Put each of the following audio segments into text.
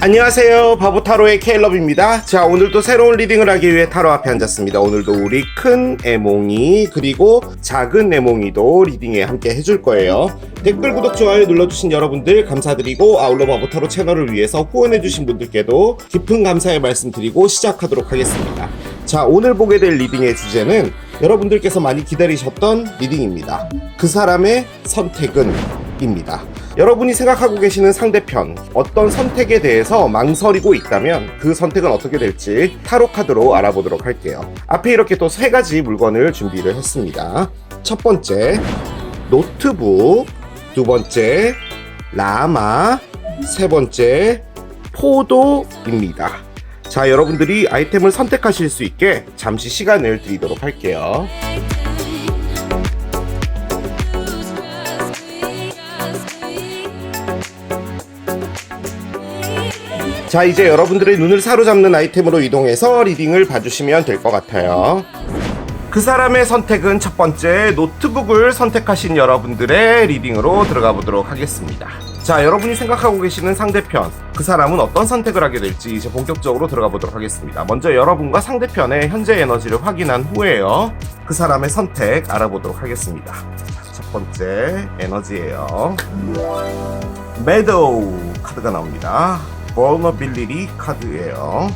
안녕하세요, 바보타로의 케일럽입니다. 자, 오늘도 새로운 리딩을 하기 위해 타로 앞에 앉았습니다. 오늘도 우리 큰 애몽이 그리고 작은 애몽이도 리딩에 함께 해줄 거예요. 댓글, 구독, 좋아요 눌러주신 여러분들 감사드리고, 아울러 바보타로 채널을 위해서 후원해주신 분들께도 깊은 감사의 말씀 드리고 시작하도록 하겠습니다. 자, 오늘 보게 될 리딩의 주제는 여러분들께서 많이 기다리셨던 리딩입니다. 그 사람의 선택은 입니다. 여러분이 생각하고 계시는 상대편, 어떤 선택에 대해서 망설이고 있다면 그 선택은 어떻게 될지 타로 카드로 알아보도록 할게요. 앞에 이렇게 또 세 가지 물건을 준비를 했습니다. 첫 번째 노트북, 두 번째 라마, 세 번째 포도입니다. 자, 여러분들이 아이템을 선택하실 수 있게 잠시 시간을 드리도록 할게요. 자, 이제 여러분들의 눈을 사로잡는 아이템으로 이동해서 리딩을 봐주시면 될 것 같아요. 그 사람의 선택은 첫 번째 노트북을 선택하신 여러분들의 리딩으로 들어가 보도록 하겠습니다. 자, 여러분이 생각하고 계시는 상대편, 그 사람은 어떤 선택을 하게 될지 이제 본격적으로 들어가 보도록 하겠습니다. 먼저 여러분과 상대편의 현재 에너지를 확인한 후에요, 그 사람의 선택 알아보도록 하겠습니다. 첫 번째 에너지예요. 매도우 카드가 나옵니다. Vulnerability 카드예요.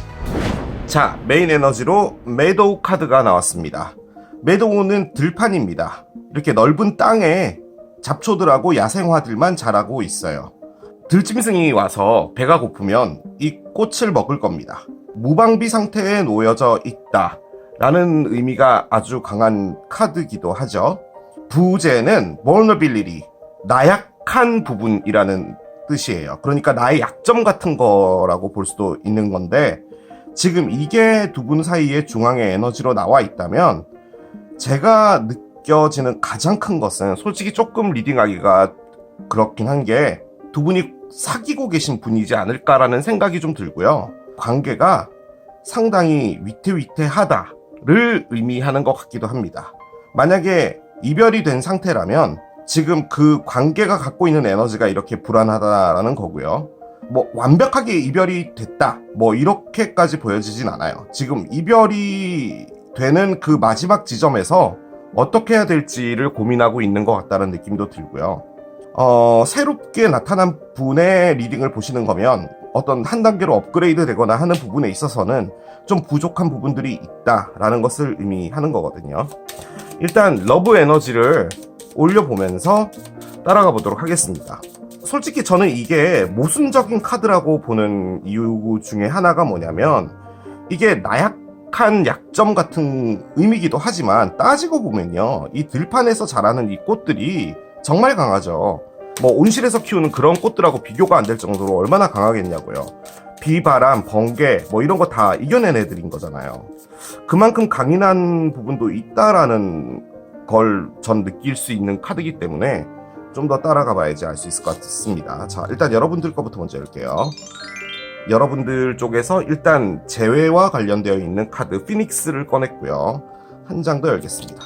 자, 메인 에너지로 매도우 카드가 나왔습니다. 매도우는 들판입니다. 이렇게 넓은 땅에 잡초들하고 야생화들만 자라고 있어요. 들짐승이 와서 배가 고프면 이 꽃을 먹을 겁니다. 무방비 상태에 놓여져 있다 라는 의미가 아주 강한 카드기도 하죠. 부제는 vulnerability, 나약한 부분이라는 뜻이에요. 그러니까 나의 약점 같은 거라고 볼 수도 있는 건데, 지금 이게 두 분 사이의 중앙의 에너지로 나와 있다면 제가 느껴지는 가장 큰 것은, 솔직히 조금 리딩하기가 그렇긴 한 게, 두 분이 사귀고 계신 분이지 않을까라는 생각이 좀 들고요. 관계가 상당히 위태위태하다를 의미하는 것 같기도 합니다. 만약에 이별이 된 상태라면 지금 그 관계가 갖고 있는 에너지가 이렇게 불안하다라는 거고요. 뭐 완벽하게 이별이 됐다, 뭐 이렇게까지 보여지진 않아요. 지금 이별이 되는 그 마지막 지점에서 어떻게 해야 될지를 고민하고 있는 것 같다는 느낌도 들고요. 새롭게 나타난 분의 리딩을 보시는 거면 어떤 한 단계로 업그레이드 되거나 하는 부분에 있어서는 좀 부족한 부분들이 있다라는 것을 의미하는 거거든요. 일단 러브 에너지를 올려보면서 따라가 보도록 하겠습니다. 솔직히 저는 이게 모순적인 카드라고 보는 이유 중에 하나가 뭐냐면, 이게 나약한 약점 같은 의미이기도 하지만 따지고 보면요, 이 들판에서 자라는 이 꽃들이 정말 강하죠. 뭐 온실에서 키우는 그런 꽃들하고 비교가 안 될 정도로 얼마나 강하겠냐고요. 비바람, 번개 뭐 이런 거 다 이겨낸 애들인 거잖아요. 그만큼 강인한 부분도 있다라는 걸 전 느낄 수 있는 카드이기 때문에 좀 더 따라가 봐야지 알 수 있을 것 같습니다. 자, 일단 여러분들 거부터 먼저 열게요. 여러분들 쪽에서 일단 재회와 관련되어 있는 카드 피닉스를 꺼냈고요. 한 장 더 열겠습니다.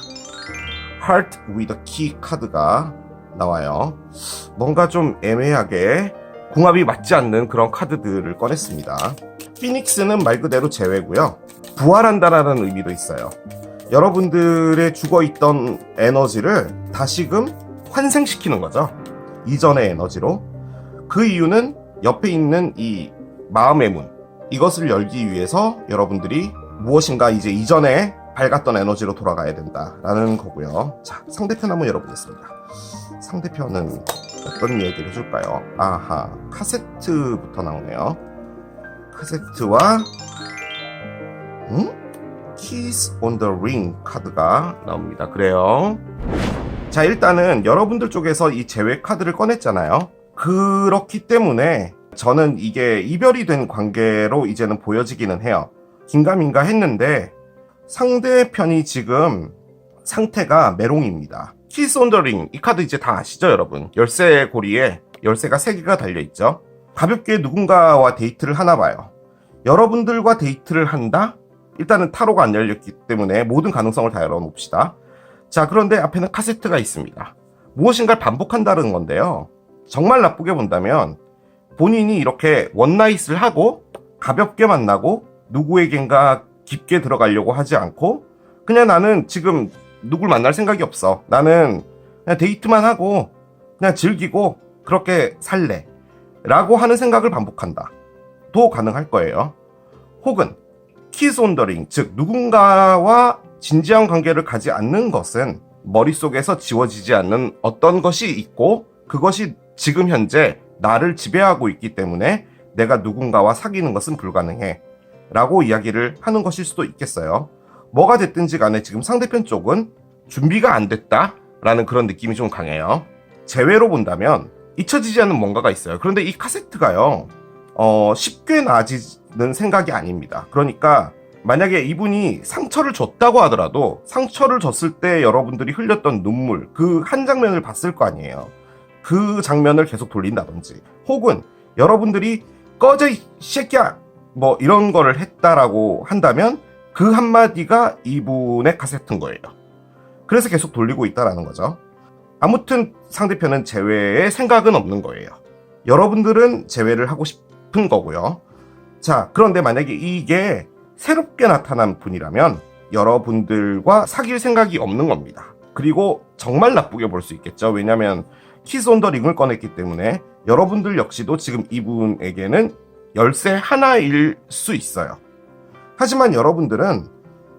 Heart with a Key 카드가 나와요. 뭔가 좀 애매하게 궁합이 맞지 않는 그런 카드들을 꺼냈습니다. 피닉스는 말 그대로 재회고요. 부활한다라는 의미도 있어요. 여러분들의 죽어있던 에너지를 다시금 환생시키는 거죠. 이전의 에너지로. 그 이유는 옆에 있는 이 마음의 문, 이것을 열기 위해서 여러분들이 무엇인가 이제 이전에 밝았던 에너지로 돌아가야 된다라는 거고요. 자, 상대편 한번 열어보겠습니다. 상대편은 어떤 얘기를 해줄까요? 아하, 카세트부터 나오네요. 카세트와 Kiss on the Ring 카드가 나옵니다. 그래요. 자, 일단은 여러분들 쪽에서 이 재회 카드를 꺼냈잖아요. 그렇기 때문에 저는 이게 이별이 된 관계로 이제는 보여지기는 해요. 긴가민가 했는데 상대편이 지금 상태가 메롱입니다. Kiss on the Ring, 이 카드 이제 다 아시죠, 여러분? 열쇠 고리에 열쇠가 3개가 달려있죠. 가볍게 누군가와 데이트를 하나 봐요. 여러분들과 데이트를 한다? 일단은 타로가 안 열렸기 때문에 모든 가능성을 다 열어놓읍시다. 자, 그런데 앞에는 카세트가 있습니다. 무엇인가를 반복한다는 건데요. 정말 나쁘게 본다면 본인이 이렇게 원나잇을 하고 가볍게 만나고 누구에겐가 깊게 들어가려고 하지 않고 그냥 나는 지금 누굴 만날 생각이 없어. 나는 그냥 데이트만 하고 그냥 즐기고 그렇게 살래. 라고 하는 생각을 반복한다. 도 가능할 거예요. 혹은 키스 온더링, 즉 누군가와 진지한 관계를 가지 않는 것은 머릿속에서 지워지지 않는 어떤 것이 있고 그것이 지금 현재 나를 지배하고 있기 때문에 내가 누군가와 사귀는 것은 불가능해 라고 이야기를 하는 것일 수도 있겠어요. 뭐가 됐든지 간에 지금 상대편 쪽은 준비가 안 됐다 라는 그런 느낌이 좀 강해요. 제외로 본다면 잊혀지지 않는 뭔가가 있어요. 그런데 이 카세트가요 쉽게 나아지는 생각이 아닙니다. 그러니까 만약에 이분이 상처를 줬다고 하더라도 상처를 줬을 때 여러분들이 흘렸던 눈물 그 한 장면을 봤을 거 아니에요. 그 장면을 계속 돌린다든지 혹은 여러분들이 꺼져 이 새끼야 뭐 이런 거를 했다라고 한다면 그 한마디가 이분의 카세트인 거예요. 그래서 계속 돌리고 있다라는 거죠. 아무튼 상대편은 재회에 생각은 없는 거예요. 여러분들은 재회를 하고 싶은 거고요. 자, 그런데 만약에 이게 새롭게 나타난 분이라면 여러분들과 사귈 생각이 없는 겁니다. 그리고 정말 나쁘게 볼 수 있겠죠. 왜냐하면 키스 온 더 링을 꺼냈기 때문에 여러분들 역시도 지금 이분에게는 열쇠 하나일 수 있어요. 하지만 여러분들은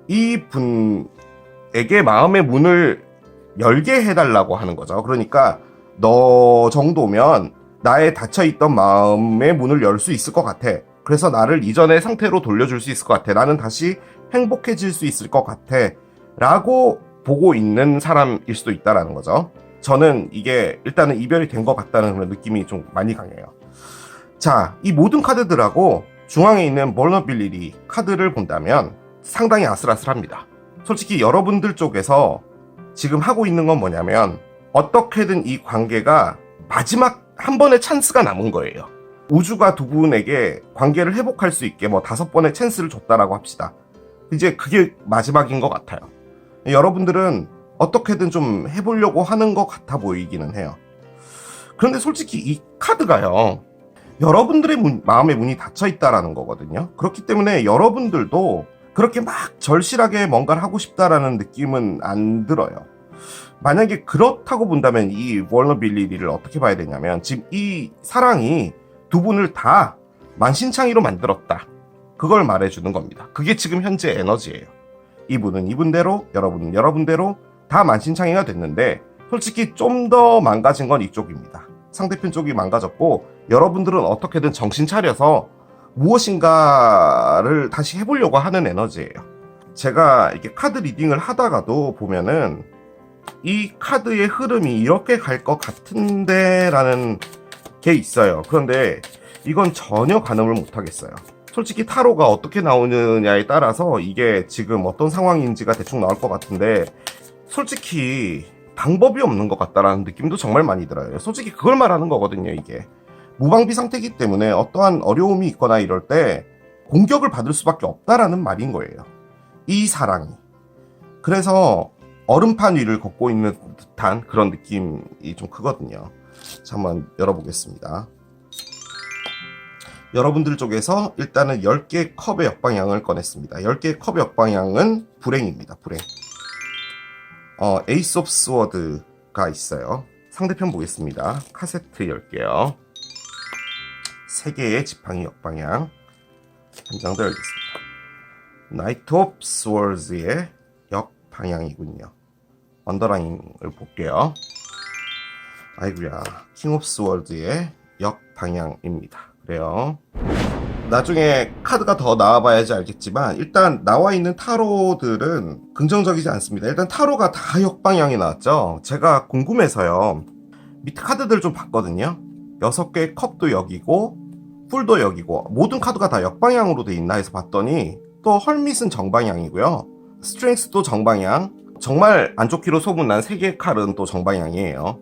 이분에게 마음의 문을 열게 해달라고 하는 거죠. 그러니까 너 정도면 나의 닫혀있던 마음의 문을 열 수 있을 것 같아. 그래서 나를 이전의 상태로 돌려줄 수 있을 것 같아. 나는 다시 행복해질 수 있을 것 같아. 라고 보고 있는 사람일 수도 있다라는 거죠. 저는 이게 일단은 이별이 된 것 같다는 그런 느낌이 좀 많이 강해요. 자, 이 모든 카드들하고 중앙에 있는 vulnerability 카드를 본다면 상당히 아슬아슬합니다. 솔직히 여러분들 쪽에서 지금 하고 있는 건 뭐냐면 어떻게든 이 관계가 마지막 한 번의 찬스가 남은 거예요. 우주가 두 분에게 관계를 회복할 수 있게 뭐 5번의 찬스를 줬다라고 합시다. 이제 그게 마지막인 것 같아요. 여러분들은 어떻게든 좀 해보려고 하는 것 같아 보이기는 해요. 그런데 솔직히 이 카드가요, 여러분들의 마음의 문이 닫혀 있다라는 거거든요. 그렇기 때문에 여러분들도 그렇게 막 절실하게 뭔가를 하고 싶다라는 느낌은 안 들어요. 만약에 그렇다고 본다면 이 vulnerability를 어떻게 봐야 되냐면 지금 이 사랑이 두 분을 다 만신창이로 만들었다. 그걸 말해주는 겁니다. 그게 지금 현재 에너지예요. 이분은 이분대로, 여러분은 여러분대로 다 만신창이가 됐는데 솔직히 좀 더 망가진 건 이쪽입니다. 상대편 쪽이 망가졌고 여러분들은 어떻게든 정신 차려서 무엇인가를 다시 해보려고 하는 에너지예요. 제가 이렇게 카드 리딩을 하다가도 보면은 이 카드의 흐름이 이렇게 갈 것 같은데 라는 게 있어요. 그런데 이건 전혀 가늠을 못하겠어요. 솔직히 타로가 어떻게 나오느냐에 따라서 이게 지금 어떤 상황인지가 대충 나올 것 같은데 솔직히 방법이 없는 것 같다라는 느낌도 정말 많이 들어요. 솔직히 그걸 말하는 거거든요. 이게 무방비 상태이기 때문에 어떠한 어려움이 있거나 이럴 때 공격을 받을 수밖에 없다라는 말인 거예요. 이 사랑이. 그래서 얼음판 위를 걷고 있는 듯한 그런 느낌이 좀 크거든요. 자, 한번 열어보겠습니다. 여러분들 쪽에서 일단은 10개의 컵의 역방향을 꺼냈습니다. 10개의 컵의 역방향은 불행입니다. 불행. 에이스 오브 스워드가 있어요. 상대편 보겠습니다. 카세트 10개요. 3개의 지팡이 역방향. 한 장 더 열겠습니다. 나이트 오브 스워드의 역방향이군요. 언더라인을 볼게요. 아이고야. 킹 오브 스워드의 역방향입니다. 그래요. 나중에 카드가 더 나와봐야지 알겠지만 일단 나와 있는 타로들은 긍정적이지 않습니다. 일단 타로가 다 역방향이 나왔죠. 제가 궁금해서요. 밑에 카드들 좀 봤거든요. 6개의 컵도 여기고 풀도 여기고 모든 카드가 다 역방향으로 돼 있나 해서 봤더니 또 헐밋은 정방향이고요. 스트렝스도 정방향. 정말 안 좋기로 소문난 3개의 칼은 또 정방향이에요.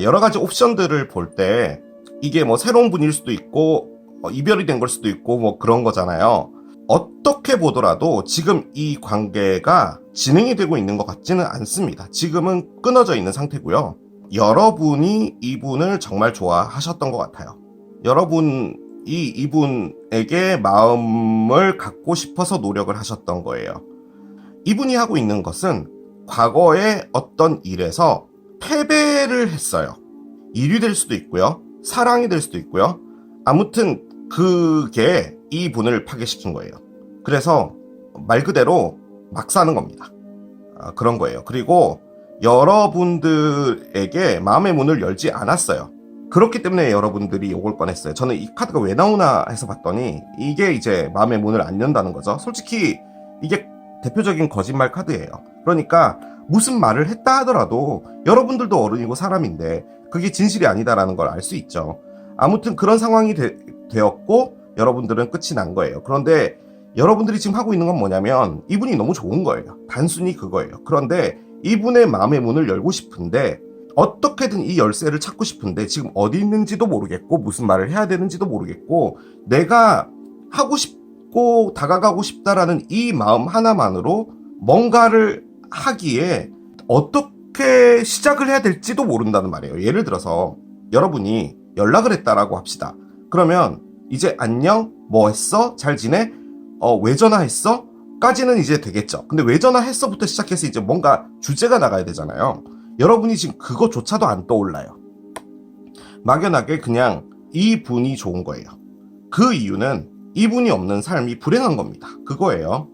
여러 가지 옵션들을 볼 때 이게 뭐 새로운 분일 수도 있고 이별이 된 걸 수도 있고 뭐 그런 거잖아요. 어떻게 보더라도 지금 이 관계가 진행이 되고 있는 것 같지는 않습니다. 지금은 끊어져 있는 상태고요. 여러분이 이분을 정말 좋아하셨던 것 같아요. 여러분이 이분에게 마음을 갖고 싶어서 노력을 하셨던 거예요. 이분이 하고 있는 것은 과거의 어떤 일에서 패배를 했어요. 일이 될 수도 있고요. 사랑이 될 수도 있고요. 아무튼 그게 이분을 파괴시킨 거예요. 그래서 말 그대로 막 사는 겁니다. 그런 거예요. 그리고 여러분들에게 마음의 문을 열지 않았어요. 그렇기 때문에 여러분들이 욕을 꺼냈어요. 저는 이 카드가 왜 나오나 해서 봤더니 이게 이제 마음의 문을 안 연다는 거죠. 솔직히 이게 대표적인 거짓말 카드예요. 그러니까 무슨 말을 했다 하더라도 여러분들도 어른이고 사람인데 그게 진실이 아니다라는 걸 알 수 있죠. 아무튼 그런 상황이 되었고 여러분들은 끝이 난 거예요. 그런데 여러분들이 지금 하고 있는 건 뭐냐면 이분이 너무 좋은 거예요. 단순히 그거예요. 그런데 이분의 마음의 문을 열고 싶은데 어떻게든 이 열쇠를 찾고 싶은데 지금 어디 있는지도 모르겠고 무슨 말을 해야 되는지도 모르겠고 내가 하고 싶고 다가가고 싶다라는 이 마음 하나만으로 뭔가를 하기에 어떻게 시작을 해야 될지도 모른다는 말이에요. 예를 들어서 여러분이 연락을 했다라고 합시다. 그러면 이제 안녕? 뭐 했어? 잘 지내? 왜 전화했어? 까지는 이제 되겠죠. 근데 왜 전화했어부터 시작해서 이제 뭔가 주제가 나가야 되잖아요. 여러분이 지금 그거조차도 안 떠올라요. 막연하게 그냥 이분이 좋은 거예요. 그 이유는 이분이 없는 삶이 불행한 겁니다. 그거예요.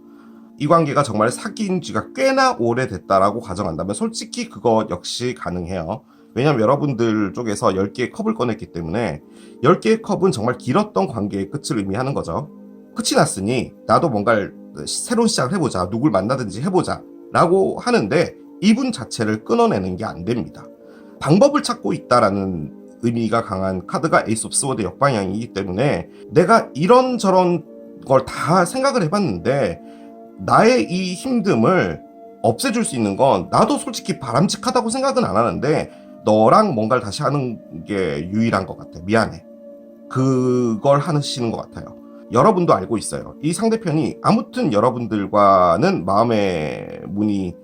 이 관계가 정말 사귄 지가 꽤나 오래됐다라고 가정한다면 솔직히 그거 역시 가능해요. 왜냐면 여러분들 쪽에서 10개의 컵을 꺼냈기 때문에 10개의 컵은 정말 길었던 관계의 끝을 의미하는 거죠. 끝이 났으니 나도 뭔가를 새로운 시작을 해보자. 누굴 만나든지 해보자. 라고 하는데 이분 자체를 끊어내는 게 안 됩니다. 방법을 찾고 있다라는 의미가 강한 카드가 에이스 오브 스워드 역방향이기 때문에 내가 이런저런 걸 다 생각을 해봤는데 나의 이 힘듦을 없애줄 수 있는 건 나도 솔직히 바람직하다고 생각은 안 하는데 너랑 뭔가를 다시 하는 게 유일한 것 같아. 미안해. 그걸 하시는 것 같아요. 여러분도 알고 있어요. 이 상대편이 아무튼 여러분들과는 마음의 문이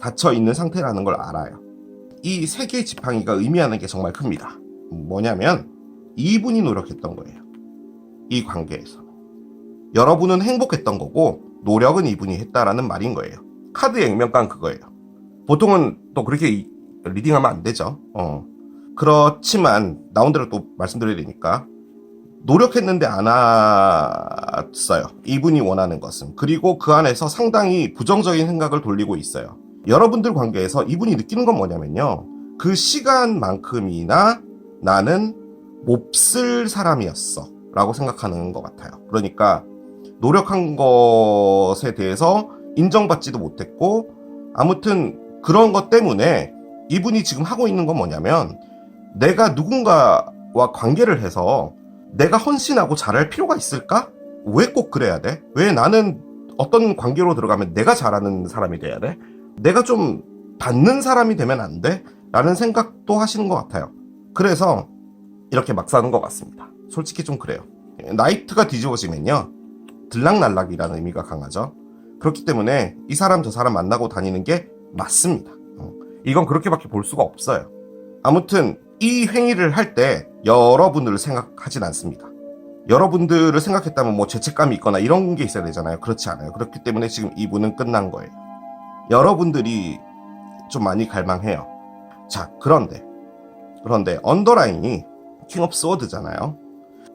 닫혀 있는 상태라는 걸 알아요. 이 세 개의 지팡이가 의미하는 게 정말 큽니다. 뭐냐면 이분이 노력했던 거예요. 이 관계에서. 여러분은 행복했던 거고 노력은 이분이 했다라는 말인 거예요. 카드의 액면가는 그거예요. 보통은 또 그렇게 리딩하면 안 되죠. 그렇지만 나온 대로 또 말씀드려야 되니까 노력했는데 안 왔어요. 이분이 원하는 것은. 그리고 그 안에서 상당히 부정적인 생각을 돌리고 있어요. 여러분들 관계에서 이분이 느끼는 건 뭐냐면요. 그 시간만큼이나 나는 몹쓸 사람이었어 라고 생각하는 것 같아요. 그러니까 노력한 것에 대해서 인정받지도 못했고 아무튼 그런 것 때문에 이분이 지금 하고 있는 건 뭐냐면 내가 누군가와 관계를 해서 내가 헌신하고 잘할 필요가 있을까? 왜 꼭 그래야 돼? 왜 나는 어떤 관계로 들어가면 내가 잘하는 사람이 돼야 돼? 내가 좀 받는 사람이 되면 안 돼? 라는 생각도 하시는 것 같아요. 그래서 이렇게 막 사는 것 같습니다. 솔직히 좀 그래요. 나이트가 뒤집어지면요. 들락날락이라는 의미가 강하죠. 그렇기 때문에 이 사람 저 사람 만나고 다니는 게 맞습니다. 이건 그렇게밖에 볼 수가 없어요. 아무튼 이 행위를 할 때 여러분들을 생각하진 않습니다. 여러분들을 생각했다면 뭐 죄책감이 있거나 이런 게 있어야 되잖아요. 그렇지 않아요. 그렇기 때문에 지금 이분은 끝난 거예요. 여러분들이 좀 많이 갈망해요. 자, 그런데 언더라인이 킹 오브 스워드잖아요.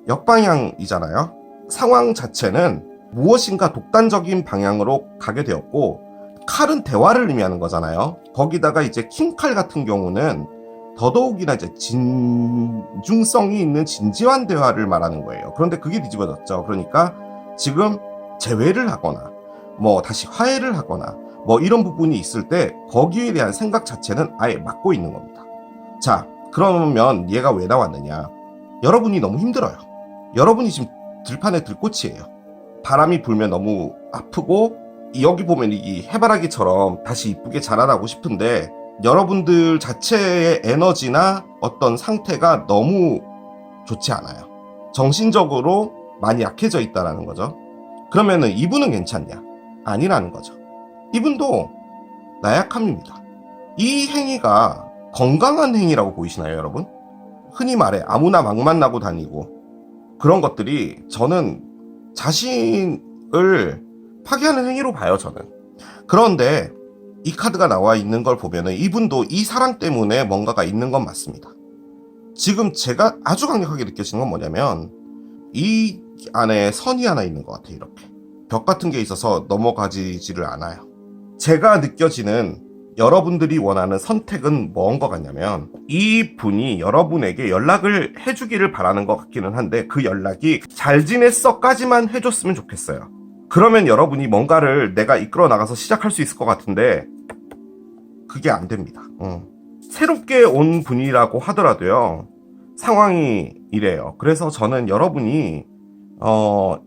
역방향이잖아요. 상황 자체는 무엇인가 독단적인 방향으로 가게 되었고 칼은 대화를 의미하는 거잖아요. 거기다가 이제 킹칼 같은 경우는 더더욱이나 이제 진중성이 있는 진지한 대화를 말하는 거예요. 그런데 그게 뒤집어졌죠. 그러니까 지금 재회를 하거나 뭐 다시 화해를 하거나 뭐 이런 부분이 있을 때 거기에 대한 생각 자체는 아예 막고 있는 겁니다. 자, 그러면 얘가 왜 나왔느냐? 여러분이 너무 힘들어요. 여러분이 지금 들판에 들꽃이에요. 바람이 불면 너무 아프고 여기 보면 이 해바라기처럼 다시 이쁘게 자라나고 싶은데 여러분들 자체의 에너지나 어떤 상태가 너무 좋지 않아요. 정신적으로 많이 약해져 있다라는 거죠. 그러면은 이분은 괜찮냐? 아니라는 거죠. 이분도 나약함입니다. 이 행위가 건강한 행위라고 보이시나요, 여러분? 흔히 말해 아무나 막 만나고 다니고 그런 것들이 저는 자신을 파괴하는 행위로 봐요, 저는. 그런데 이 카드가 나와 있는 걸 보면은 이분도 이 사랑 때문에 뭔가가 있는 건 맞습니다. 지금 제가 아주 강력하게 느껴지는 건 뭐냐면 이 안에 선이 하나 있는 것 같아요. 이렇게 벽 같은 게 있어서 넘어가지지를 않아요. 제가 느껴지는 여러분들이 원하는 선택은 뭔 것 같냐면 이 분이 여러분에게 연락을 해주기를 바라는 것 같기는 한데 그 연락이 잘 지냈어까지만 해줬으면 좋겠어요. 그러면 여러분이 뭔가를 내가 이끌어 나가서 시작할 수 있을 것 같은데 그게 안 됩니다. 새롭게 온 분이라고 하더라도요, 상황이 이래요. 그래서 저는 여러분이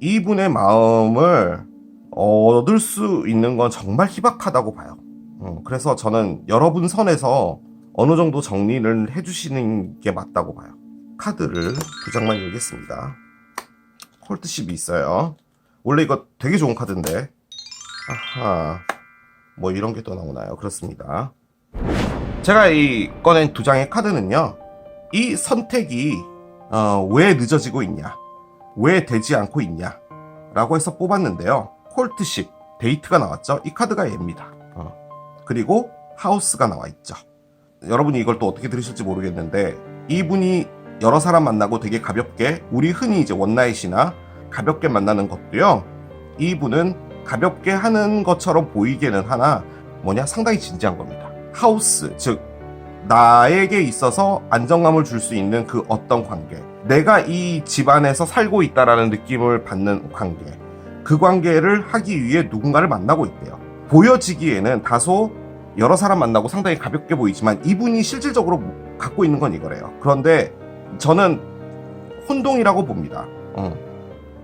이분의 마음을 얻을 수 있는 건 정말 희박하다고 봐요. 그래서 저는 여러분 선에서 어느 정도 정리를 해주시는 게 맞다고 봐요. 카드를 2장만 열겠습니다. 콜트십이 있어요. 원래 이거 되게 좋은 카드인데, 아하, 뭐 이런 게 또 나오나요? 그렇습니다. 제가 이 꺼낸 2장의 카드는요, 이 선택이 왜 늦어지고 있냐, 왜 되지 않고 있냐 라고 해서 뽑았는데요. 콜트십, 데이트가 나왔죠. 이 카드가 얘입니다. 그리고 하우스가 나와 있죠. 여러분이 이걸 또 어떻게 들으실지 모르겠는데 이분이 여러 사람 만나고 되게 가볍게, 우리 흔히 이제 원나잇이나 가볍게 만나는 것도요, 이분은 가볍게 하는 것처럼 보이기는 하나 상당히 진지한 겁니다. 하우스, 즉 나에게 있어서 안정감을 줄 수 있는 그 어떤 관계, 내가 이 집안에서 살고 있다라는 느낌을 받는 관계, 그 관계를 하기 위해 누군가를 만나고 있대요. 보여지기에는 다소 여러 사람 만나고 상당히 가볍게 보이지만 이분이 실질적으로 갖고 있는 건 이거래요. 그런데 저는 혼동이라고 봅니다.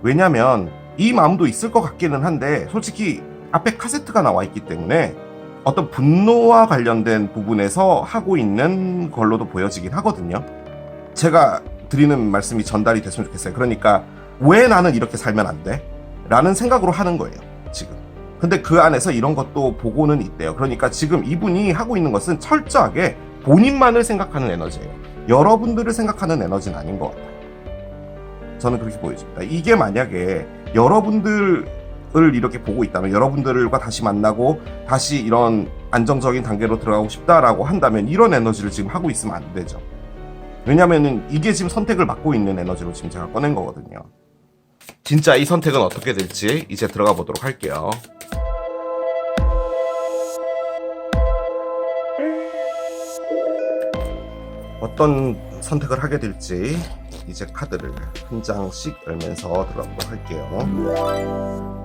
왜냐면 이 마음도 있을 것 같기는 한데 솔직히 앞에 카세트가 나와 있기 때문에 어떤 분노와 관련된 부분에서 하고 있는 걸로도 보여지긴 하거든요. 제가 드리는 말씀이 전달이 됐으면 좋겠어요. 그러니까 왜 나는 이렇게 살면 안 돼? 라는 생각으로 하는 거예요, 지금. 근데 그 안에서 이런 것도 보고는 있대요. 그러니까 지금 이분이 하고 있는 것은 철저하게 본인만을 생각하는 에너지예요. 여러분들을 생각하는 에너지는 아닌 것 같아요. 저는 그렇게 보여집니다. 이게 만약에 여러분들을 이렇게 보고 있다면, 여러분들과 다시 만나고 다시 이런 안정적인 단계로 들어가고 싶다라고 한다면 이런 에너지를 지금 하고 있으면 안 되죠. 왜냐면은 이게 지금 선택을 맡고 있는 에너지로 지금 제가 꺼낸 거거든요. 진짜 이 선택은 어떻게 될지 이제 들어가 보도록 할게요. 어떤 선택을 하게 될지 이제 카드를 한 장씩 열면서 들어가보도록 할게요.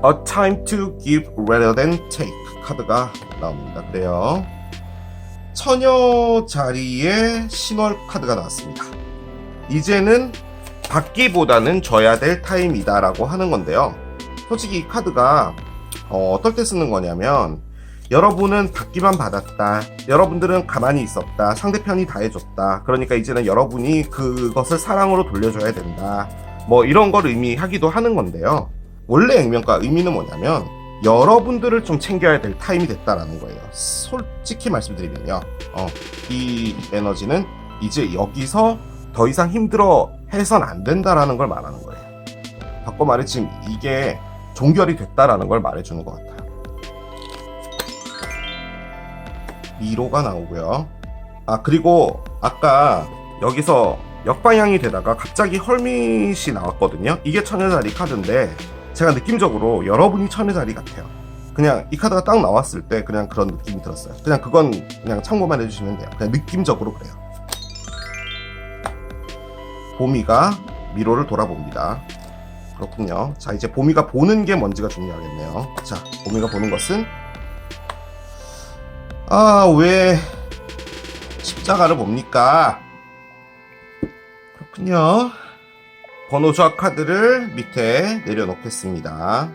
A time to give rather than take 카드가 나옵니다. 그래요. 처녀 자리에 신월 카드가 나왔습니다. 이제는 받기보다는 줘야 될 타임이다 라고 하는 건데요. 솔직히 이 카드가 어떨 때 쓰는 거냐면, 여러분은 받기만 받았다, 여러분들은 가만히 있었다, 상대편이 다 해줬다, 그러니까 이제는 여러분이 그것을 사랑으로 돌려줘야 된다, 뭐 이런 걸 의미하기도 하는 건데요. 원래 액면가 의미는 뭐냐면 여러분들을 좀 챙겨야 될 타임이 됐다라는 거예요. 솔직히 말씀드리면요, 이 에너지는 이제 여기서 더 이상 힘들어 해선 안 된다라는 걸 말하는 거예요. 바꿔 말해 지금 이게 종결이 됐다라는 걸 말해주는 것 같아요. 미로가 나오고요. 그리고 아까 여기서 역방향이 되다가 갑자기 헐밋이 나왔거든요. 이게 처녀자리 카드인데 제가 느낌적으로 여러분이 처녀자리 같아요. 그냥 이 카드가 딱 나왔을 때 그냥 그런 느낌이 들었어요. 그냥 그건 그냥 참고만 해주시면 돼요. 그냥 느낌적으로 그래요. 보미가 미로를 돌아봅니다. 그렇군요. 자, 이제 보미가 보는 게 뭔지가 중요하겠네요. 자, 보미가 보는 것은 왜 십자가를 봅니까? 그렇군요. 번호 조합 카드를 밑에 내려놓겠습니다.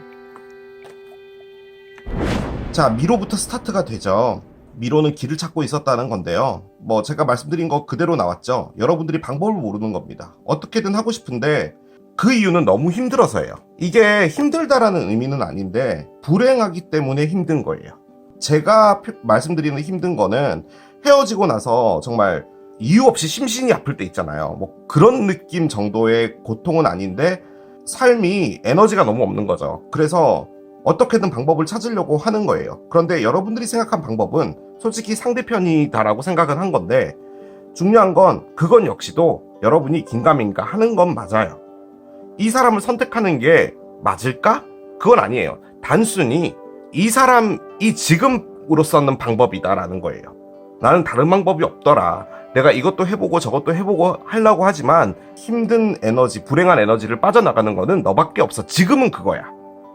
자, 미로부터 스타트가 되죠. 미로는 길을 찾고 있었다는 건데요. 뭐 제가 말씀드린 거 그대로 나왔죠. 여러분들이 방법을 모르는 겁니다. 어떻게든 하고 싶은데 그 이유는 너무 힘들어서예요. 이게 힘들다라는 의미는 아닌데 불행하기 때문에 힘든 거예요. 제가 말씀드리는 힘든 거는 헤어지고 나서 정말 이유 없이 심신이 아플 때 있잖아요. 뭐 그런 느낌 정도의 고통은 아닌데 삶이 에너지가 너무 없는 거죠. 그래서 어떻게든 방법을 찾으려고 하는 거예요. 그런데 여러분들이 생각한 방법은 솔직히 상대편이다라고 생각은 한 건데, 중요한 건 그건 역시도 여러분이 긴가민가 하는 건 맞아요. 이 사람을 선택하는 게 맞을까? 그건 아니에요. 단순히 이 사람이 지금으로서는 방법이다라는 거예요. 나는 다른 방법이 없더라. 내가 이것도 해보고 저것도 해보고 하려고 하지만 힘든 에너지, 불행한 에너지를 빠져나가는 거는 너밖에 없어. 지금은 그거야.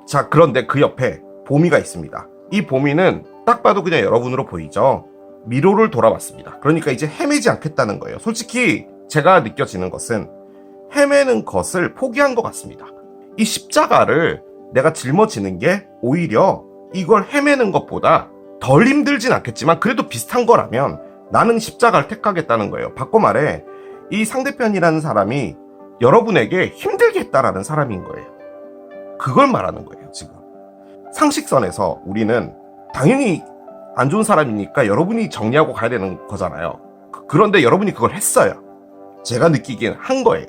자, 그런데 그 옆에 보미가 있습니다. 이 보미는 딱 봐도 그냥 여러분으로 보이죠. 미로를 돌아왔습니다. 그러니까 이제 헤매지 않겠다는 거예요. 솔직히 제가 느껴지는 것은 헤매는 것을 포기한 것 같습니다. 이 십자가를 내가 짊어지는 게 오히려 이걸 헤매는 것보다 덜 힘들진 않겠지만 그래도 비슷한 거라면 나는 십자가를 택하겠다는 거예요. 바꿔 말해, 이 상대편이라는 사람이 여러분에게 힘들게 했다라는 사람인 거예요. 그걸 말하는 거예요, 지금. 상식선에서 우리는 당연히 안 좋은 사람이니까 여러분이 정리하고 가야 되는 거잖아요. 그런데 여러분이 그걸 했어요. 제가 느끼기엔 한 거예요.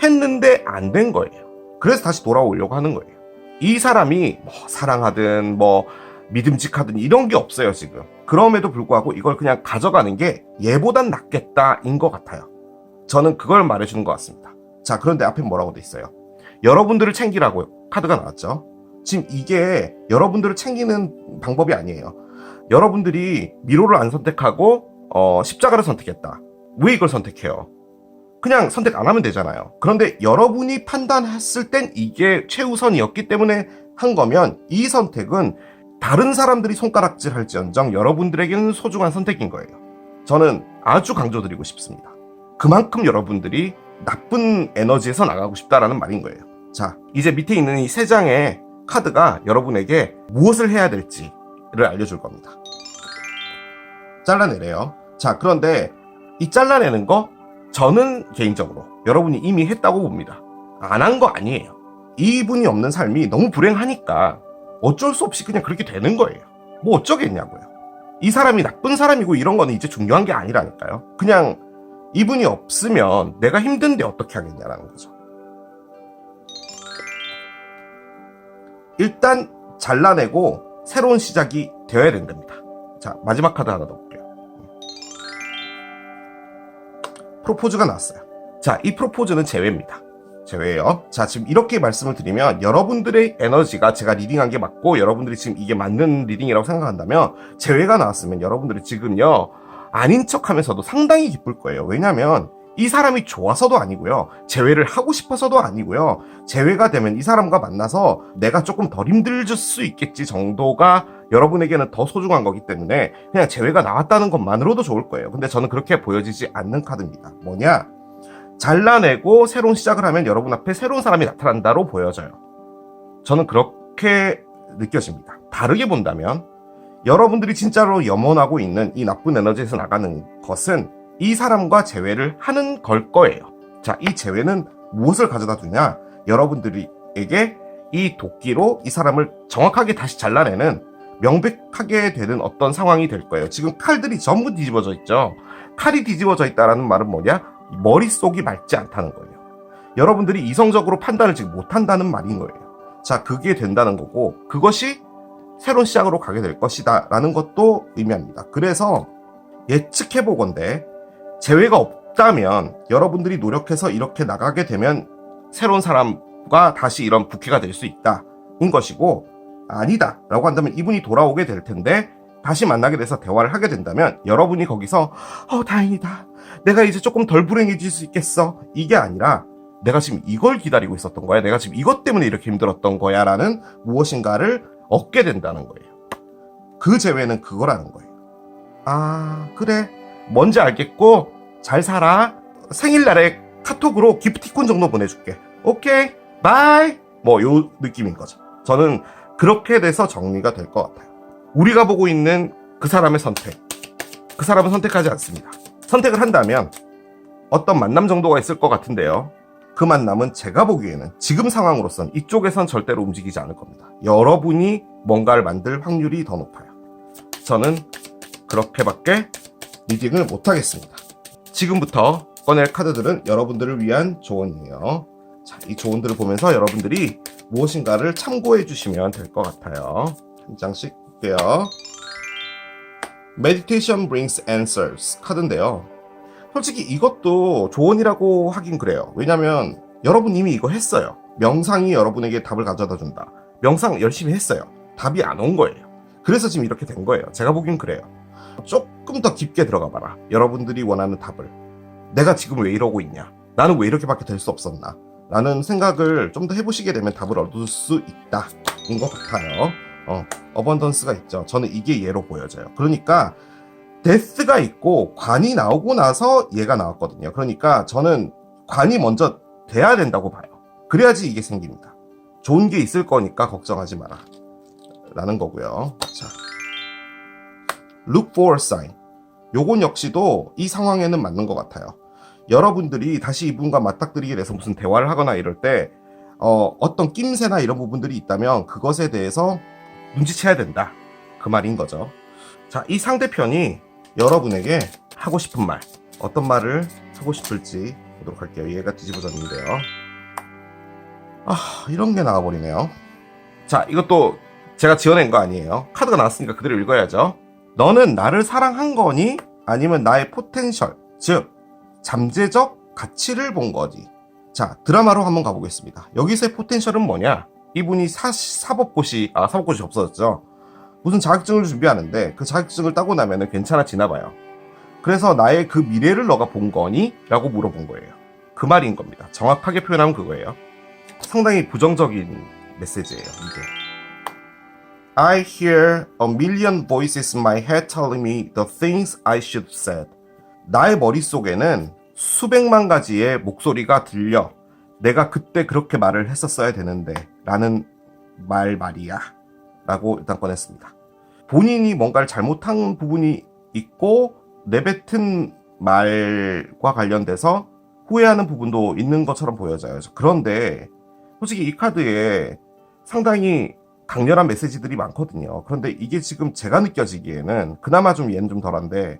했는데 안 된 거예요. 그래서 다시 돌아오려고 하는 거예요. 이 사람이 뭐 사랑하든 뭐 믿음직하든 이런 게 없어요, 지금. 그럼에도 불구하고 이걸 그냥 가져가는 게 얘보단 낫겠다인 것 같아요. 저는 그걸 말해주는 것 같습니다. 자, 그런데 앞에 뭐라고 돼 있어요? 여러분들을 챙기라고 카드가 나왔죠. 지금 이게 여러분들을 챙기는 방법이 아니에요. 여러분들이 미로를 안 선택하고 십자가를 선택했다. 왜 이걸 선택해요? 그냥 선택 안 하면 되잖아요. 그런데 여러분이 판단했을 땐 이게 최우선이었기 때문에 한 거면 이 선택은 다른 사람들이 손가락질 할지언정 여러분들에게는 소중한 선택인 거예요. 저는 아주 강조드리고 싶습니다. 그만큼 여러분들이 나쁜 에너지에서 나가고 싶다라는 말인 거예요. 자, 이제 밑에 있는 이 세 장의 카드가 여러분에게 무엇을 해야 될지를 알려줄 겁니다. 잘라내래요. 자, 그런데 이 잘라내는 거 저는 개인적으로 여러분이 이미 했다고 봅니다. 안 한 거 아니에요. 이분이 없는 삶이 너무 불행하니까 어쩔 수 없이 그냥 그렇게 되는 거예요. 뭐 어쩌겠냐고요. 이 사람이 나쁜 사람이고 이런 거는 이제 중요한 게 아니라니까요. 그냥 이분이 없으면 내가 힘든데 어떻게 하겠냐라는 거죠. 일단 잘라내고 새로운 시작이 되어야 된답니다. 자, 마지막 카드 하나 더 볼게요. 프로포즈가 나왔어요. 자, 이 프로포즈는 재회입니다. 재회예요. 자, 지금 이렇게 말씀을 드리면 여러분들의 에너지가 제가 리딩한 게 맞고 여러분들이 지금 이게 맞는 리딩이라고 생각한다면 재회가 나왔으면 여러분들이 지금요 아닌 척하면서도 상당히 기쁠 거예요. 왜냐면 이 사람이 좋아서도 아니고요, 재회를 하고 싶어서도 아니고요, 재회가 되면 이 사람과 만나서 내가 조금 덜 힘들줄 수 있겠지 정도가 여러분에게는 더 소중한 거기 때문에 그냥 재회가 나왔다는 것만으로도 좋을 거예요. 근데 저는 그렇게 보여지지 않는 카드입니다. 뭐냐? 잘라내고 새로운 시작을 하면 여러분 앞에 새로운 사람이 나타난다로 보여져요. 저는 그렇게 느껴집니다. 다르게 본다면 여러분들이 진짜로 염원하고 있는 이 나쁜 에너지에서 나가는 것은 이 사람과 재회를 하는 걸 거예요. 자, 이 재회는 무엇을 가져다 두냐? 여러분들에게 이 도끼로 이 사람을 정확하게 다시 잘라내는 명백하게 되는 어떤 상황이 될 거예요. 지금 칼들이 전부 뒤집어져 있죠. 칼이 뒤집어져 있다는 말은 뭐냐? 머릿속이 맑지 않다는 거예요. 여러분들이 이성적으로 판단을 지금 못한다는 말인 거예요. 자, 그게 된다는 거고 그것이 새로운 시작으로 가게 될 것이다 라는 것도 의미합니다. 그래서 예측해보건대 재회가 없다면 여러분들이 노력해서 이렇게 나가게 되면 새로운 사람과 다시 이런 부캐가 될 수 있다 인 것이고, 아니다 라고 한다면 이분이 돌아오게 될 텐데 다시 만나게 돼서 대화를 하게 된다면 여러분이 거기서 다행이다, 내가 이제 조금 덜 불행해질 수 있겠어, 이게 아니라 내가 지금 이걸 기다리고 있었던 거야, 내가 지금 이것 때문에 이렇게 힘들었던 거야 라는 무엇인가를 얻게 된다는 거예요. 그 재회는 그거라는 거예요. 아, 그래, 뭔지 알겠고 잘 살아, 생일날에 카톡으로 기프티콘 정도 보내줄게, 오케이 바이, 뭐 요 느낌인 거죠. 저는 그렇게 돼서 정리가 될 것 같아요. 우리가 보고 있는 그 사람의 선택, 그 사람은 선택하지 않습니다. 선택을 한다면 어떤 만남 정도가 있을 것 같은데요, 그 만남은 제가 보기에는 지금 상황으로선 이쪽에선 절대로 움직이지 않을 겁니다. 여러분이 뭔가를 만들 확률이 더 높아요. 저는 그렇게밖에 리딩을 못하겠습니다. 지금부터 꺼낼 카드들은 여러분들을 위한 조언이에요. 자, 이 조언들을 보면서 여러분들이 무엇인가를 참고해 주시면 될 것 같아요. 한 장씩 볼게요. Meditation brings answers 카드인데요. 솔직히 이것도 조언이라고 하긴 그래요. 왜냐면 여러분 이미 이거 했어요. 명상이 여러분에게 답을 가져다 준다. 명상 열심히 했어요. 답이 안 온 거예요. 그래서 지금 이렇게 된 거예요. 제가 보긴 그래요. 조금 더 깊게 들어가 봐라. 여러분들이 원하는 답을. 내가 지금 왜 이러고 있냐? 나는 왜 이렇게밖에 될 수 없었나? 라는 생각을 좀 더 해보시게 되면 답을 얻을 수 있다. 인 것 같아요. 어번던스가 있죠. 저는 이게 예로 보여져요. 그러니까 데스가 있고 관이 나오고 나서 얘가 나왔거든요. 그러니까 저는 관이 먼저 돼야 된다고 봐요. 그래야지 이게 생깁니다. 좋은 게 있을 거니까 걱정하지 마라. 라는 거고요. 자, Look for a sign. 요건 역시도 이 상황에는 맞는 것 같아요. 여러분들이 다시 이분과 맞닥뜨리게 돼서 무슨 대화를 하거나 이럴 때 어떤 낌새나 이런 부분들이 있다면 그것에 대해서 눈치채야 된다. 그 말인 거죠. 자, 이 상대편이 여러분에게 하고 싶은 말, 어떤 말을 하고 싶을지 보도록 할게요. 얘가 뒤집어졌는데요. 이런 게 나와버리네요. 자, 이것도 제가 지어낸 거 아니에요. 카드가 나왔으니까 그대로 읽어야죠. 너는 나를 사랑한 거니? 아니면 나의 포텐셜, 즉 잠재적 가치를 본 거지. 자, 드라마로 한번 가보겠습니다. 여기서의 포텐셜은 뭐냐? 이분이 사법고시 없어졌죠. 무슨 자격증을 준비하는데 그 자격증을 따고 나면 괜찮아지나 봐요. 그래서 나의 그 미래를 너가 본 거니? 라고 물어본 거예요. 그 말인 겁니다. 정확하게 표현하면 그거예요. 상당히 부정적인 메시지예요, 이게. I hear a million voices in my head telling me the things I should have said. 나의 머릿속에는 수백만 가지의 목소리가 들려. 내가 그때 그렇게 말을 했었어야 되는데 라는 말이야. 라고 일단 꺼냈습니다. 본인이 뭔가를 잘못한 부분이 있고 내뱉은 말과 관련돼서 후회하는 부분도 있는 것처럼 보여져요. 그런데 솔직히 이 카드에 상당히 강렬한 메시지들이 많거든요. 그런데 이게 지금 제가 느껴지기에는 그나마 좀 얘는 좀 덜한데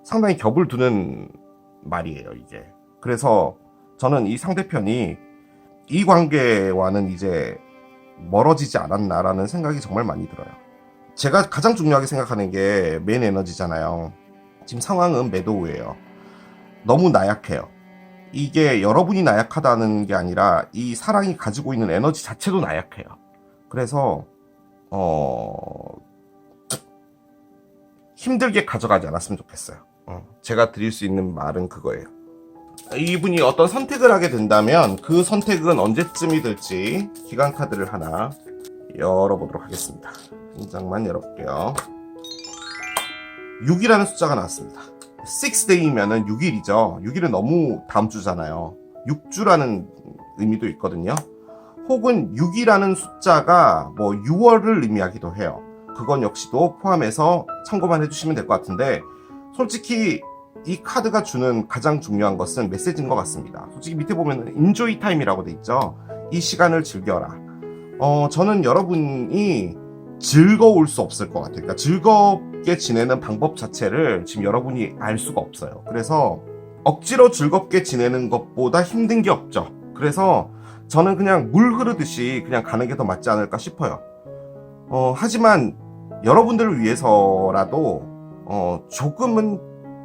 상당히 겹을 두는 말이에요, 이게. 그래서 저는 이 상대편이 이 관계와는 이제 멀어지지 않았나라는 생각이 정말 많이 들어요. 제가 가장 중요하게 생각하는 게 메인 에너지잖아요. 지금 상황은 매도우예요. 너무 나약해요. 이게 여러분이 나약하다는 게 아니라 이 사랑이 가지고 있는 에너지 자체도 나약해요. 그래서 힘들게 가져가지 않았으면 좋겠어요. 제가 드릴 수 있는 말은 그거예요. 이분이 어떤 선택을 하게 된다면 그 선택은 언제쯤이 될지 기간 카드를 하나 열어보도록 하겠습니다. 한 장만 열어볼게요. 6이라는 숫자가 나왔습니다. 6day면은 6일이죠. 6일은 너무 다음 주잖아요. 6주라는 의미도 있거든요. 혹은 6이라는 숫자가 뭐 6월을 의미하기도 해요. 그건 역시도 포함해서 참고만 해주시면 될 것 같은데 솔직히 이 카드가 주는 가장 중요한 것은 메시지인 것 같습니다. 솔직히 밑에 보면 enjoy time이라고 돼 있죠. 이 시간을 즐겨라. 저는 여러분이 즐거울 수 없을 것 같아요. 그러니까 즐겁게 지내는 방법 자체를 지금 여러분이 알 수가 없어요. 그래서 억지로 즐겁게 지내는 것보다 힘든 게 없죠. 그래서 저는 그냥 물 흐르듯이 그냥 가는 게 더 맞지 않을까 싶어요. 하지만 여러분들을 위해서라도 조금은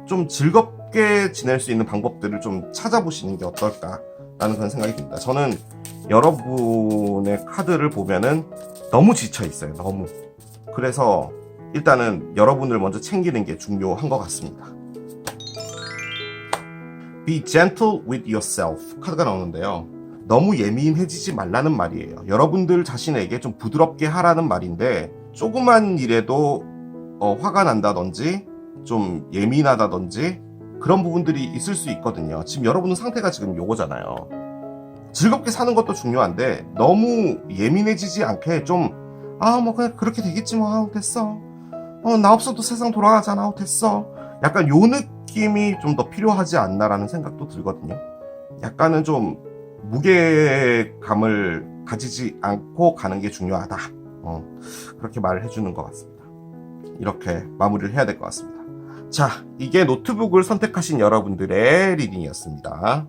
좀 즐겁게 지낼 수 있는 방법들을 좀 찾아보시는 게 어떨까라는 그런 생각이 듭니다. 저는 여러분의 카드를 보면은 너무 지쳐 있어요. 너무. 그래서 일단은 여러분을 먼저 챙기는 게 중요한 것 같습니다. Be gentle with yourself 카드가 나오는데요. 너무 예민해지지 말라는 말이에요. 여러분들 자신에게 좀 부드럽게 하라는 말인데 조그만 일에도 화가 난다든지 좀 예민하다든지 그런 부분들이 있을 수 있거든요. 지금 여러분의 상태가 지금 요거잖아요. 즐겁게 사는 것도 중요한데 너무 예민해지지 않게 좀 뭐 그냥 그렇게 되겠지 뭐 됐어. 나 없어도 세상 돌아가잖아. 됐어. 약간 요 느낌이 좀 더 필요하지 않나라는 생각도 들거든요. 약간은 좀 무게감을 가지지 않고 가는 게 중요하다. 그렇게 말을 해주는 것 같습니다. 이렇게 마무리를 해야 될 것 같습니다. 자, 이게 노트북을 선택하신 여러분들의 리딩이었습니다.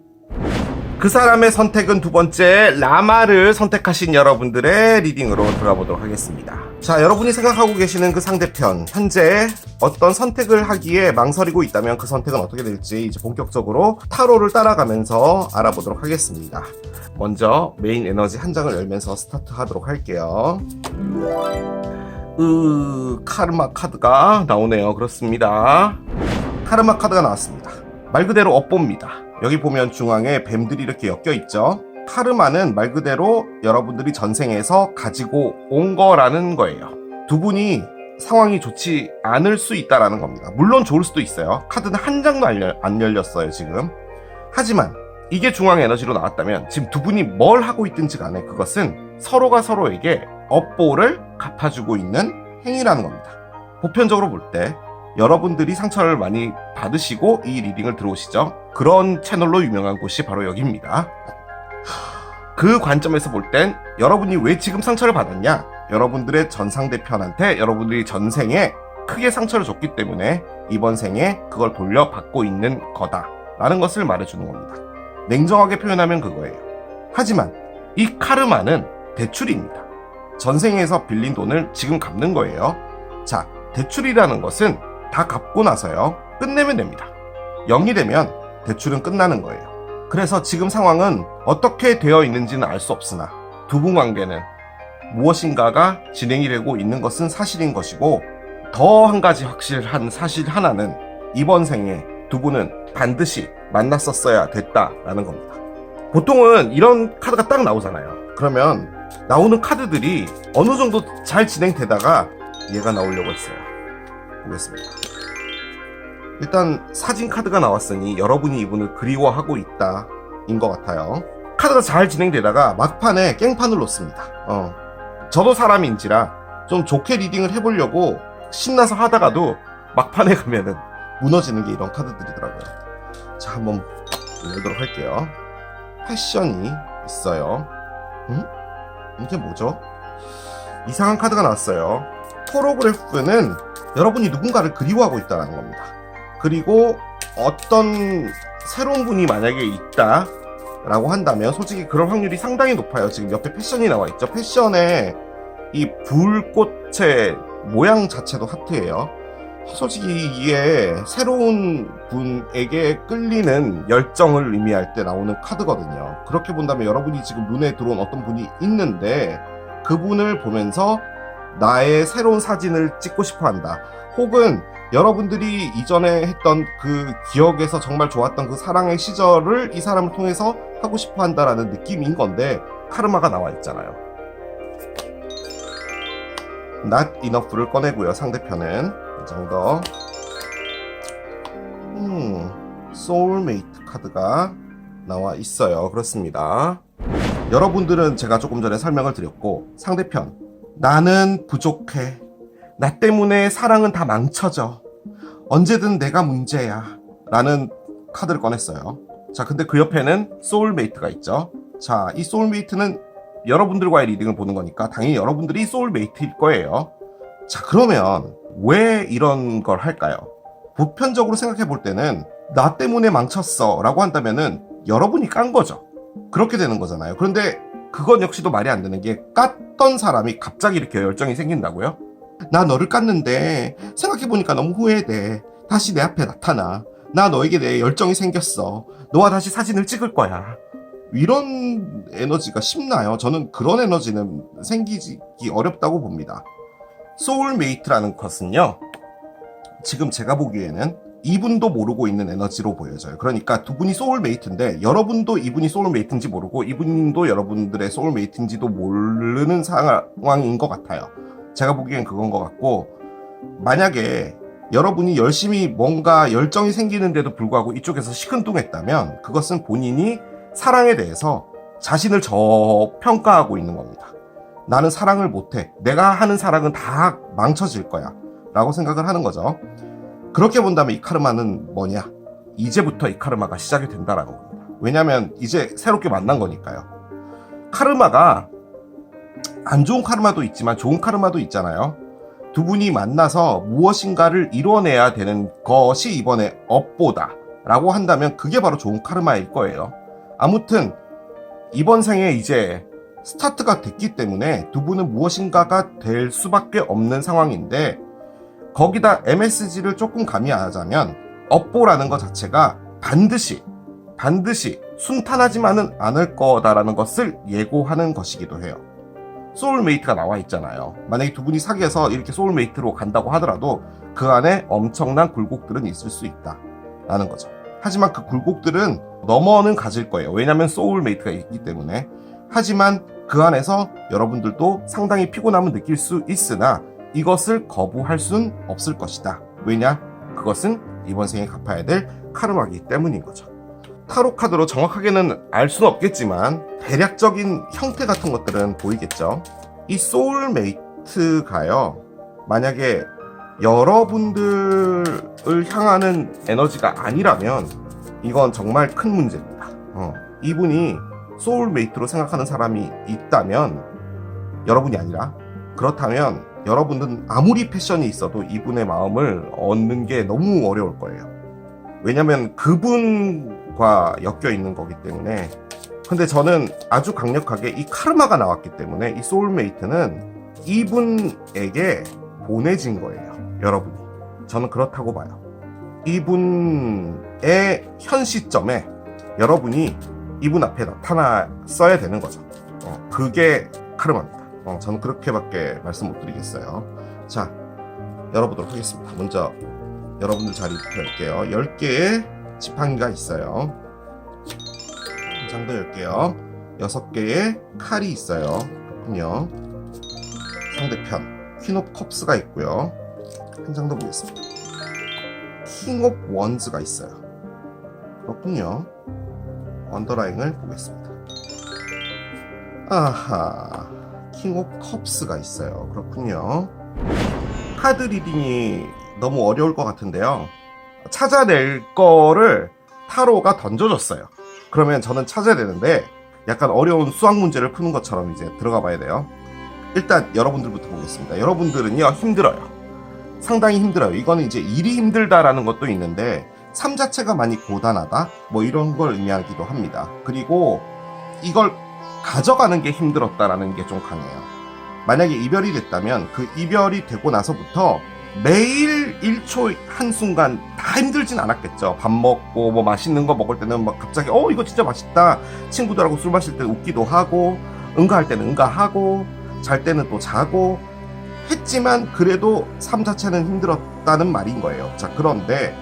그 사람의 선택은 두 번째, 라마를 선택하신 여러분들의 리딩으로 들어가 보도록 하겠습니다. 자, 여러분이 생각하고 계시는 그 상대편, 현재 어떤 선택을 하기에 망설이고 있다면 그 선택은 어떻게 될지 이제 본격적으로 타로를 따라가면서 알아보도록 하겠습니다. 먼저 메인 에너지 한 장을 열면서 스타트 하도록 할게요. 카르마 카드가 나오네요. 그렇습니다. 카르마 카드가 나왔습니다. 말 그대로 업보입니다. 여기 보면 중앙에 뱀들이 이렇게 엮여 있죠. 카르마는 말 그대로 여러분들이 전생에서 가지고 온 거라는 거예요. 두 분이 상황이 좋지 않을 수 있다라는 겁니다. 물론 좋을 수도 있어요. 카드는 한 장도 안 열렸어요 지금. 하지만 이게 중앙 에너지로 나왔다면 지금 두 분이 뭘 하고 있든지 간에 그것은 서로가 서로에게 업보를 갚아주고 있는 행위라는 겁니다. 보편적으로 볼 때 여러분들이 상처를 많이 받으시고 이 리딩을 들어오시죠. 그런 채널로 유명한 곳이 바로 여기입니다. 그 관점에서 볼 땐 여러분이 왜 지금 상처를 받았냐? 여러분들의 전 상대편한테 여러분들이 전생에 크게 상처를 줬기 때문에 이번 생에 그걸 돌려받고 있는 거다라는 것을 말해주는 겁니다. 냉정하게 표현하면 그거예요. 하지만 이 카르마는 대출입니다. 전생에서 빌린 돈을 지금 갚는 거예요. 자, 대출이라는 것은 다 갚고 나서요, 끝내면 됩니다. 0이 되면 대출은 끝나는 거예요. 그래서 지금 상황은 어떻게 되어 있는지는 알 수 없으나 두 분 관계는 무엇인가가 진행이 되고 있는 것은 사실인 것이고, 더 한 가지 확실한 사실 하나는 이번 생에 두 분은 반드시 만났었어야 됐다라는 겁니다. 보통은 이런 카드가 딱 나오잖아요. 그러면 나오는 카드들이 어느 정도 잘 진행되다가 얘가 나오려고 했어요. 보겠습니다. 일단 사진 카드가 나왔으니 여러분이 이분을 그리워하고 있다 인 것 같아요. 카드가 잘 진행되다가 막판에 깽판을 놓습니다. 저도 사람인지라 좀 좋게 리딩을 해보려고 신나서 하다가도 막판에 가면은 무너지는 게 이런 카드들이더라고요. 자, 한번 열도록 할게요. 패션이 있어요. 이게 뭐죠? 이상한 카드가 나왔어요. 호로그래프는 여러분이 누군가를 그리워하고 있다는 겁니다. 그리고 어떤 새로운 분이 만약에 있다 라고 한다면 솔직히 그럴 확률이 상당히 높아요. 지금 옆에 패션이 나와 있죠. 패션에 이 불꽃의 모양 자체도 하트예요. 솔직히 이게 새로운 분에게 끌리는 열정을 의미할 때 나오는 카드거든요. 그렇게 본다면 여러분이 지금 눈에 들어온 어떤 분이 있는데 그분을 보면서 나의 새로운 사진을 찍고 싶어 한다. 혹은 여러분들이 이전에 했던 그 기억에서 정말 좋았던 그 사랑의 시절을 이 사람을 통해서 하고 싶어 한다라는 느낌인 건데, 카르마가 나와 있잖아요. Not enough를 꺼내고요. 상대편은 이 정도. 소울메이트 카드가 나와 있어요. 그렇습니다. 여러분들은 제가 조금 전에 설명을 드렸고, 상대편 나는 부족해, 나 때문에 사랑은 다 망쳐져, 언제든 내가 문제야 라는 카드를 꺼냈어요. 자, 근데 그 옆에는 소울메이트가 있죠. 자, 이 소울메이트는 여러분들과의 리딩을 보는 거니까 당연히 여러분들이 소울메이트일 거예요. 자, 그러면 왜 이런 걸 할까요? 보편적으로 생각해 볼 때는 나 때문에 망쳤어 라고 한다면은 여러분이 깐 거죠. 그렇게 되는 거잖아요. 그런데 그건 역시도 말이 안 되는 게, 깠던 사람이 갑자기 이렇게 열정이 생긴다고요? 나 너를 깠는데 생각해보니까 너무 후회돼. 다시 내 앞에 나타나. 나 너에게 내 열정이 생겼어. 너와 다시 사진을 찍을 거야. 이런 에너지가 쉽나요? 저는 그런 에너지는 생기기 어렵다고 봅니다. 소울메이트라는 것은요, 지금 제가 보기에는 이분도 모르고 있는 에너지로 보여져요. 그러니까 두 분이 소울메이트인데 여러분도 이분이 소울메이트인지 모르고 이분도 여러분들의 소울메이트인지도 모르는 상황인 것 같아요. 제가 보기엔 그건 것 같고, 만약에 여러분이 열심히 뭔가 열정이 생기는데도 불구하고 이쪽에서 시큰둥했다면 그것은 본인이 사랑에 대해서 자신을 저평가하고 있는 겁니다. 나는 사랑을 못해. 내가 하는 사랑은 다 망쳐질 거야 라고 생각을 하는 거죠. 그렇게 본다면 이 카르마는 뭐냐? 이제부터 이 카르마가 시작이 된다라는 겁니다. 왜냐면 이제 새롭게 만난 거니까요. 카르마가 안 좋은 카르마도 있지만 좋은 카르마도 있잖아요. 두 분이 만나서 무엇인가를 이뤄내야 되는 것이 이번에 업보다 라고 한다면 그게 바로 좋은 카르마일 거예요. 아무튼 이번 생에 이제 스타트가 됐기 때문에 두 분은 무엇인가가 될 수밖에 없는 상황인데, 거기다 MSG를 조금 가미하자면 업보라는 것 자체가 반드시 순탄하지만은 않을 거다라는 것을 예고하는 것이기도 해요. 소울메이트가 나와 있잖아요. 만약에 두 분이 사귀어서 이렇게 소울메이트로 간다고 하더라도 그 안에 엄청난 굴곡들은 있을 수 있다라는 거죠. 하지만 그 굴곡들은 넘어는 가질 거예요. 왜냐하면 소울메이트가 있기 때문에. 하지만 그 안에서 여러분들도 상당히 피곤함을 느낄 수 있으나 이것을 거부할 순 없을 것이다. 왜냐? 그것은 이번 생에 갚아야 될 카르마이기 때문인 거죠. 타로 카드로 정확하게는 알 수는 없겠지만 대략적인 형태 같은 것들은 보이겠죠. 이 소울메이트가요, 만약에 여러분들을 향하는 에너지가 아니라면 이건 정말 큰 문제입니다. 이분이 소울메이트로 생각하는 사람이 있다면, 여러분이 아니라, 그렇다면 여러분은 아무리 패션이 있어도 이분의 마음을 얻는 게 너무 어려울 거예요. 왜냐면 그분과 엮여 있는 거기 때문에. 근데 저는 아주 강력하게 이 카르마가 나왔기 때문에 이 소울메이트는 이분에게 보내진 거예요. 여러분이. 저는 그렇다고 봐요. 이분의 현 시점에 여러분이 이분 앞에 나타났어야 되는 거죠. 그게 카르마입니다. 저는 그렇게밖에 말씀 못 드리겠어요. 자, 열어보도록 하겠습니다. 먼저 여러분들 자리부터 열게요. 10개의 지팡이가 있어요. 한 장도 열게요. 6개의 칼이 있어요. 그렇군요. 상대편 퀸 오브 컵스가 있고요. 한 장 더 보겠습니다. 킹 오브 원즈가 있어요. 그렇군요. 언더라인을 보겠습니다. 아하, 킹 오브 컵스가 있어요. 그렇군요. 카드 리딩이 너무 어려울 것 같은데요. 찾아낼 거를 타로가 던져줬어요. 그러면 저는 찾아야 되는데 약간 어려운 수학 문제를 푸는 것처럼 이제 들어가 봐야 돼요. 일단 여러분들부터 보겠습니다. 여러분들은요, 힘들어요. 상당히 힘들어요. 이거는 이제 일이 힘들다라는 것도 있는데 삶 자체가 많이 고단하다, 뭐 이런 걸 의미하기도 합니다. 그리고 이걸 가져가는 게 힘들었다라는 게 좀 강해요. 만약에 이별이 됐다면 그 이별이 되고 나서부터 매일 1초 한순간 다 힘들진 않았겠죠. 밥 먹고 뭐 맛있는 거 먹을 때는 막 갑자기 이거 진짜 맛있다, 친구들하고 술 마실 때 웃기도 하고, 응가할 때는 응가하고, 잘 때는 또 자고 했지만 그래도 삶 자체는 힘들었다는 말인 거예요. 자, 그런데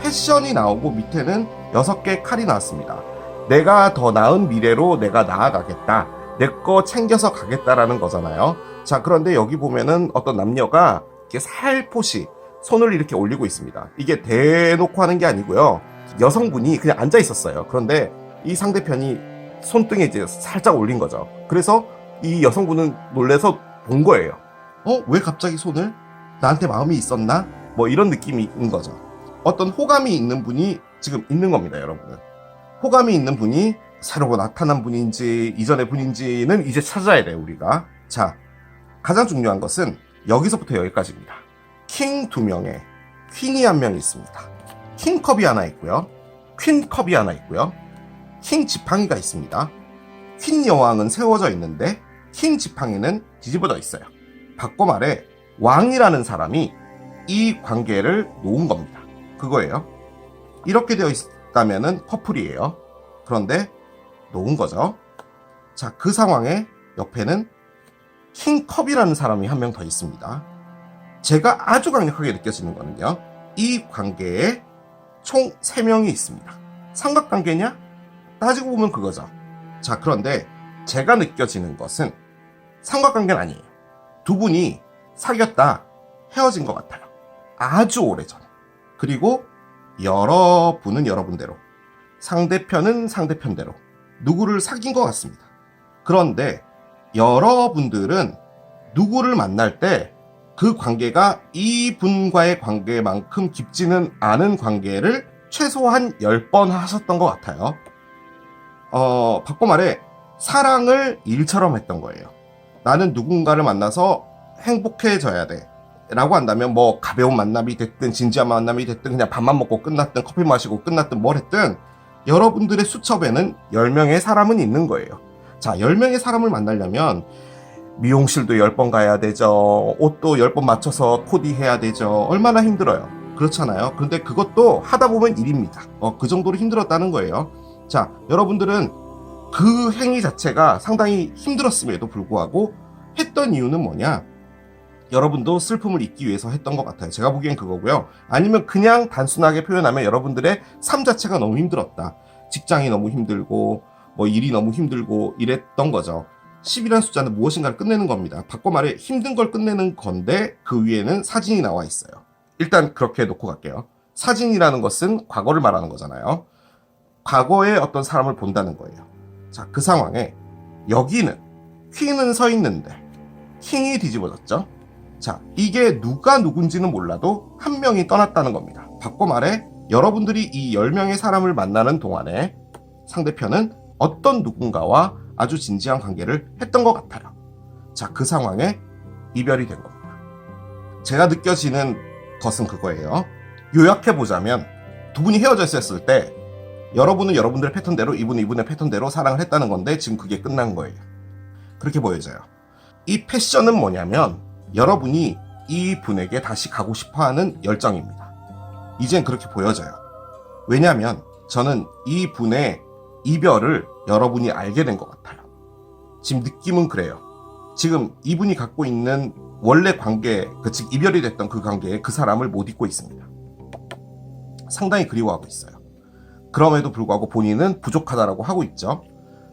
패션이 나오고 밑에는 6개의 칼이 나왔습니다. 내가 더 나은 미래로 내가 나아가겠다, 내 거 챙겨서 가겠다라는 거잖아요. 자, 그런데 여기 보면은 어떤 남녀가 이렇게 살포시 손을 이렇게 올리고 있습니다. 이게 대놓고 하는 게 아니고요. 여성분이 그냥 앉아 있었어요. 그런데 이 상대편이 손등에 이제 살짝 올린 거죠. 그래서 이 여성분은 놀래서 본 거예요. 왜 갑자기 손을? 나한테 마음이 있었나? 뭐 이런 느낌이 있는 거죠. 어떤 호감이 있는 분이 지금 있는 겁니다, 여러분은. 호감이 있는 분이 새로 나타난 분인지 이전의 분인지는 이제 찾아야 돼요, 우리가. 자, 가장 중요한 것은 여기서부터 여기까지입니다. 킹 2명에 퀸이 1명 있습니다. 킹컵이 하나 있고요. 퀸컵이 하나 있고요. 킹 지팡이가 있습니다. 퀸 여왕은 세워져 있는데 킹 지팡이는 뒤집어져 있어요. 바꿔 말해 왕이라는 사람이 이 관계를 놓은 겁니다. 그거예요. 이렇게 되어 있다면은 커플이에요. 그런데 놓은 거죠. 자, 그 상황에 옆에는 킹컵이라는 사람이 한 명 더 있습니다. 제가 아주 강력하게 느껴지는 거는요, 이 관계에 총 3명이 있습니다. 삼각관계냐? 따지고 보면 그거죠. 자, 그런데 제가 느껴지는 것은 삼각관계는 아니에요. 두 분이 사귀었다, 헤어진 것 같아요. 아주 오래전에. 그리고 여러분은 여러분대로, 상대편은 상대편대로 누구를 사귄 것 같습니다. 그런데 여러분들은 누구를 만날 때 그 관계가 이분과의 관계만큼 깊지는 않은 관계를 최소한 10번 하셨던 것 같아요. 바꿔 말해 사랑을 일처럼 했던 거예요. 나는 누군가를 만나서 행복해져야 돼. 라고 한다면 뭐 가벼운 만남이 됐든 진지한 만남이 됐든 그냥 밥만 먹고 끝났든 커피 마시고 끝났든 뭘 했든 여러분들의 수첩에는 10명의 사람은 있는 거예요. 자, 10명의 사람을 만나려면 미용실도 10번 가야 되죠. 옷도 10번 맞춰서 코디해야 되죠. 얼마나 힘들어요. 그렇잖아요. 그런데 그것도 하다 보면 일입니다. 그 정도로 힘들었다는 거예요. 자, 여러분들은 그 행위 자체가 상당히 힘들었음에도 불구하고 했던 이유는 뭐냐? 여러분도 슬픔을 잊기 위해서 했던 것 같아요. 제가 보기엔 그거고요. 아니면 그냥 단순하게 표현하면 여러분들의 삶 자체가 너무 힘들었다. 직장이 너무 힘들고 뭐 일이 너무 힘들고 이랬던 거죠. 10이라는 숫자는 무엇인가를 끝내는 겁니다. 바꿔 말해 힘든 걸 끝내는 건데 그 위에는 사진이 나와 있어요. 일단 그렇게 놓고 갈게요. 사진이라는 것은 과거를 말하는 거잖아요. 과거에 어떤 사람을 본다는 거예요. 자, 그 상황에 여기는 퀸은 서 있는데 킹이 뒤집어졌죠. 자, 이게 누가 누군지는 몰라도 한 명이 떠났다는 겁니다. 바꿔 말해 여러분들이 이 10명의 사람을 만나는 동안에 상대편은 어떤 누군가와 아주 진지한 관계를 했던 것 같아요. 자, 그 상황에 이별이 된 겁니다. 제가 느껴지는 것은 그거예요. 요약해보자면 두 분이 헤어져 있었을 때 여러분은 여러분들의 패턴대로 이분은 이분의 패턴대로 사랑을 했다는 건데 지금 그게 끝난 거예요. 그렇게 보여져요. 이 패션은 뭐냐면 여러분이 이 분에게 다시 가고 싶어하는 열정입니다. 이젠 그렇게 보여져요. 왜냐하면 저는 이 분의 이별을 여러분이 알게 된 것 같아요. 지금 느낌은 그래요. 지금 이분이 갖고 있는 원래 관계, 즉 이별이 됐던 그 관계에 그 사람을 못 잊고 있습니다. 상당히 그리워하고 있어요. 그럼에도 불구하고 본인은 부족하다라고 하고 있죠.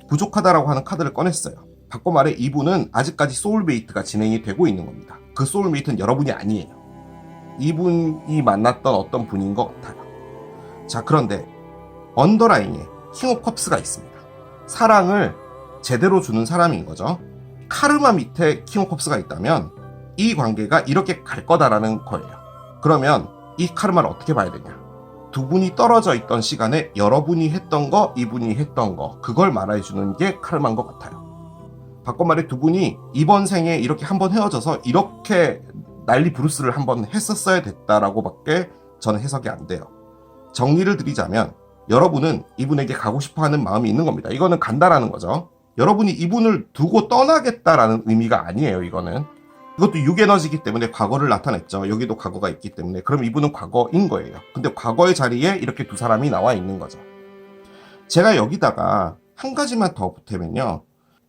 부족하다라고 하는 카드를 꺼냈어요. 바꿔 말해 이분은 아직까지 소울메이트가 진행이 되고 있는 겁니다. 그 소울메이트는 여러분이 아니에요. 이분이 만났던 어떤 분인 것 같아요. 자, 그런데 언더라인에 킹 오브 컵스가 있습니다. 사랑을 제대로 주는 사람인 거죠. 카르마 밑에 킹 오브 컵스가 있다면 이 관계가 이렇게 갈 거다라는 거예요. 그러면 이 카르마를 어떻게 봐야 되냐? 두 분이 떨어져 있던 시간에 여러분이 했던 거, 이분이 했던 거, 그걸 말해주는 게 카르마인 것 같아요. 바꿔 말해 두 분이 이번 생에 이렇게 한번 헤어져서 이렇게 난리 브루스를 한번 했었어야 됐다라고 밖에 저는 해석이 안 돼요. 정리를 드리자면 여러분은 이분에게 가고 싶어하는 마음이 있는 겁니다. 이거는 간다라는 거죠. 여러분이 이분을 두고 떠나겠다라는 의미가 아니에요. 이것도 6에너지이기 때문에 과거를 나타냈죠. 여기도 과거가 있기 때문에 그럼 이분은 과거인 거예요. 근데 과거의 자리에 이렇게 두 사람이 나와 있는 거죠. 제가 여기다가 한 가지만 더 보태면요.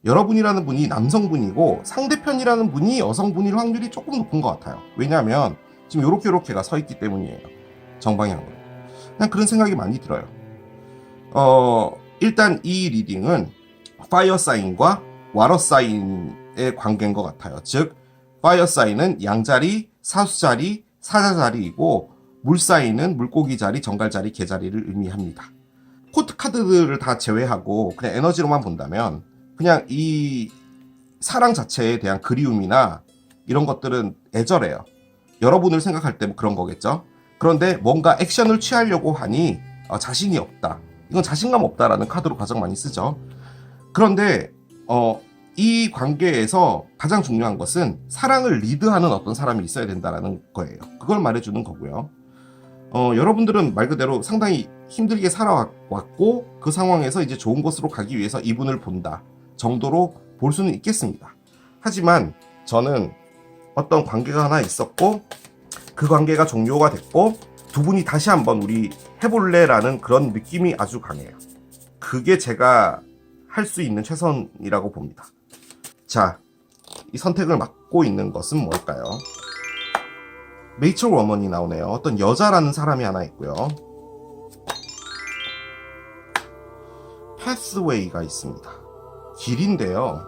여러분이라는 분이 남성분이고 상대편이라는 분이 여성분일 확률이 조금 높은 것 같아요. 왜냐하면 지금 요렇게가 서 있기 때문이에요. 정방향으로. 그냥 그런 생각이 많이 들어요. 일단 이 리딩은 파이어 사인과 와러 사인의 관계인 것 같아요. 즉 파이어 사인은 양자리, 사수자리, 사자자리이고 물 사인은 물고기 자리, 정갈 자리, 개 자리를 의미합니다. 코트 카드들을 다 제외하고 그냥 에너지로만 본다면 그냥 이 사랑 자체에 대한 그리움이나 이런 것들은 애절해요. 여러분을 생각할 때 뭐 그런 거겠죠. 그런데 뭔가 액션을 취하려고 하니 자신이 없다. 이건 자신감 없다라는 카드로 가장 많이 쓰죠. 그런데 이 관계에서 가장 중요한 것은 사랑을 리드하는 어떤 사람이 있어야 된다는 거예요. 그걸 말해주는 거고요. 여러분들은 말 그대로 상당히 힘들게 살아왔고 그 상황에서 이제 좋은 곳으로 가기 위해서 이분을 본다 정도로 볼 수는 있겠습니다. 하지만 저는 어떤 관계가 하나 있었고 그 관계가 종료가 됐고 두 분이 다시 한번 우리 해볼래라는 그런 느낌이 아주 강해요. 그게 제가 할 수 있는 최선이라고 봅니다. 자, 이 선택을 맡고 있는 것은 뭘까요? 메이처 워먼이 나오네요. 어떤 여자라는 사람이 하나 있고요. 패스웨이가 있습니다. 길인데요.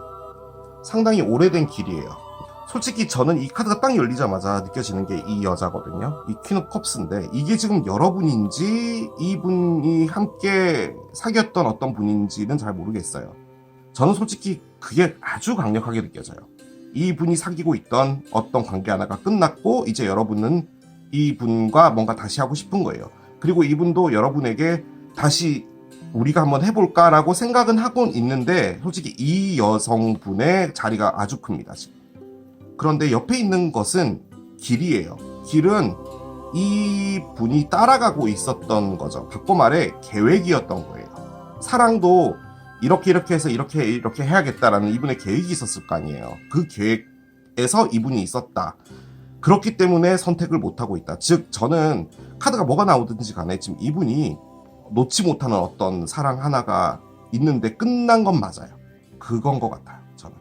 상당히 오래된 길이에요. 솔직히 저는 이 카드가 딱 열리자마자 느껴지는 게 이 여자거든요. 이 퀸 오브 컵스인데 이게 지금 여러분인지 이분이 함께 사귀었던 어떤 분인지는 잘 모르겠어요. 저는 솔직히 그게 아주 강력하게 느껴져요. 이분이 사귀고 있던 어떤 관계 하나가 끝났고 이제 여러분은 이분과 뭔가 다시 하고 싶은 거예요. 그리고 이분도 여러분에게 다시 우리가 한번 해볼까 라고 생각은 하고 있는데 솔직히 이 여성분의 자리가 아주 큽니다. 지금. 그런데 옆에 있는 것은 길이에요. 길은 이 분이 따라가고 있었던 거죠. 바꿔 말해 계획이었던 거예요. 사랑도 이렇게 해서 이렇게 해야겠다라는 이분의 계획이 있었을 거 아니에요. 그 계획에서 이분이 있었다. 그렇기 때문에 선택을 못하고 있다. 즉 저는 카드가 뭐가 나오든지 간에 지금 이분이 놓지 못하는 어떤 사랑 하나가 있는데 끝난 건 맞아요. 그건 것 같아요. 저는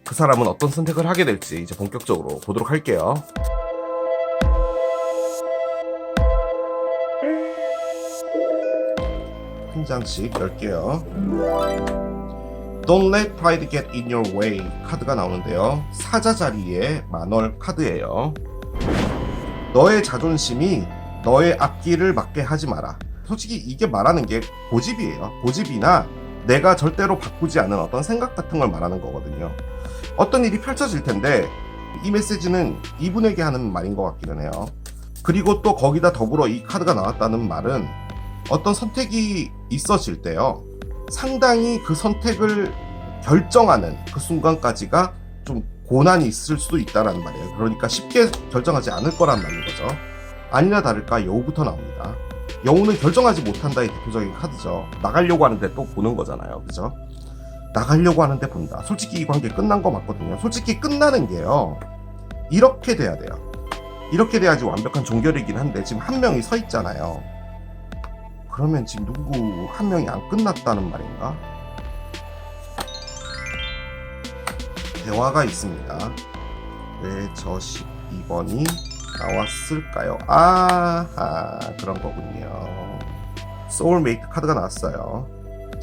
그 사람은 어떤 선택을 하게 될지 이제 본격적으로 보도록 할게요. 한 장씩 열게요. Don't let pride get in your way 카드가 나오는데요. 사자 자리의 만월 카드예요. 너의 자존심이 너의 앞길을 막게 하지 마라. 솔직히 이게 말하는 게 고집이에요. 고집이나 내가 절대로 바꾸지 않은 어떤 생각 같은 걸 말하는 거거든요. 어떤 일이 펼쳐질 텐데 이 메시지는 이분에게 하는 말인 것 같기는 해요. 그리고 또 거기다 더불어 이 카드가 나왔다는 말은 어떤 선택이 있어질 때요. 상당히 그 선택을 결정하는 그 순간까지가 좀 고난이 있을 수도 있다는 말이에요. 그러니까 쉽게 결정하지 않을 거란 말인 거죠. 아니나 다를까 여우부터 나옵니다. 여우는 결정하지 못한다의 대표적인 카드죠. 나가려고 하는데 또 보는 거잖아요. 그죠? 나가려고 하는데 본다. 솔직히 이 관계 끝난 거 맞거든요. 솔직히 끝나는 게요. 이렇게 돼야 돼요. 이렇게 돼야지 완벽한 종결이긴 한데 지금 한 명이 서 있잖아요. 그러면 지금 누구 한 명이 안 끝났다는 말인가? 대화가 있습니다. 왜 저 12번이 나왔을까요? 아하, 그런 거군요. 소울메이트 카드가 나왔어요.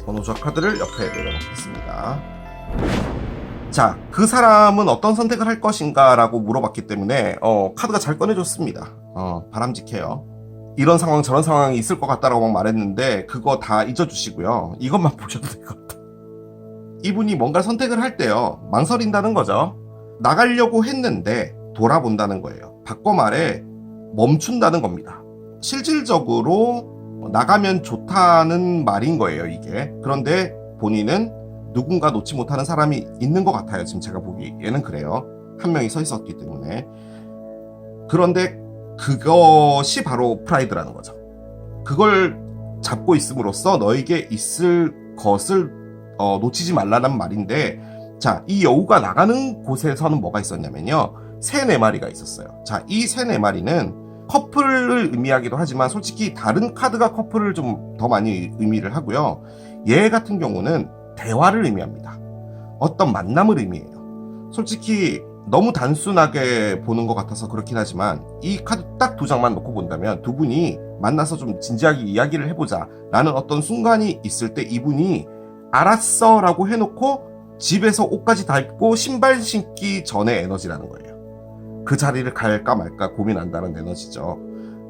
번호조합 카드를 옆에 내려놓겠습니다. 자, 그 사람은 어떤 선택을 할 것인가 라고 물어봤기 때문에 카드가 잘 꺼내줬습니다. 바람직해요. 이런 상황 저런 상황이 있을 것 같다라고 막 말했는데 그거 다 잊어주시고요. 이것만 보셔도 될 것 같아요. 이분이 뭔가 선택을 할 때요. 망설인다는 거죠. 나가려고 했는데 돌아본다는 거예요. 바꿔 말해 멈춘다는 겁니다. 실질적으로 나가면 좋다는 말인 거예요. 이게. 그런데 본인은 누군가 놓지 못하는 사람이 있는 것 같아요. 지금 제가 보기에는 그래요. 한 명이 서 있었기 때문에. 그런데 그것이 바로 프라이드라는 거죠. 그걸 잡고 있음으로써 너에게 있을 것을 놓치지 말라는 말인데, 자, 이 여우가 나가는 곳에서는 뭐가 있었냐면요. 3-4마리가 있었어요. 자, 이 3-4마리는 커플을 의미하기도 하지만 솔직히 다른 카드가 커플을 좀 더 많이 의미를 하고요. 얘 같은 경우는 대화를 의미합니다. 어떤 만남을 의미해요. 솔직히 너무 단순하게 보는 것 같아서 그렇긴 하지만 이 카드 딱 2장만 놓고 본다면 두 분이 만나서 좀 진지하게 이야기를 해보자 라는 어떤 순간이 있을 때 이분이 알았어 라고 해놓고 집에서 옷까지 다 입고 신발 신기 전의 에너지라는 거예요. 그 자리를 갈까 말까 고민한다는 에너지죠.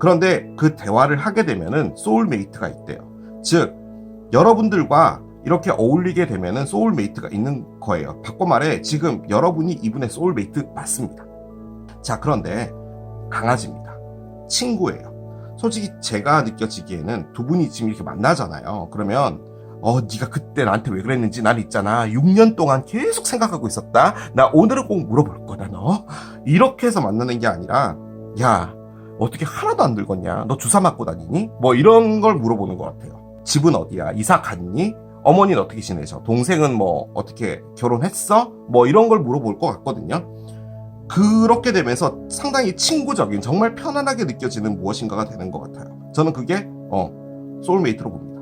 그런데 그 대화를 하게 되면은 소울메이트가 있대요. 즉 여러분들과 이렇게 어울리게 되면은 소울메이트가 있는 거예요. 바꿔 말해 지금 여러분이 이분의 소울메이트 맞습니다. 자, 그런데 강아지입니다. 친구예요. 솔직히 제가 느껴지기에는 두 분이 지금 이렇게 만나잖아요. 그러면 네가 그때 나한테 왜 그랬는지 난 있잖아 6년 동안 계속 생각하고 있었다. 나 오늘은 꼭 물어볼 거다 너. 이렇게 해서 만나는 게 아니라 야 어떻게 하나도 안 늙었냐? 너 주사 맞고 다니니? 뭐 이런 걸 물어보는 것 같아요. 집은 어디야? 이사 갔니? 어머니는 어떻게 지내셔? 동생은 뭐 어떻게 결혼했어? 뭐 이런 걸 물어볼 것 같거든요. 그렇게 되면서 상당히 친구적인 정말 편안하게 느껴지는 무엇인가가 되는 것 같아요. 저는 그게 소울메이트로 봅니다.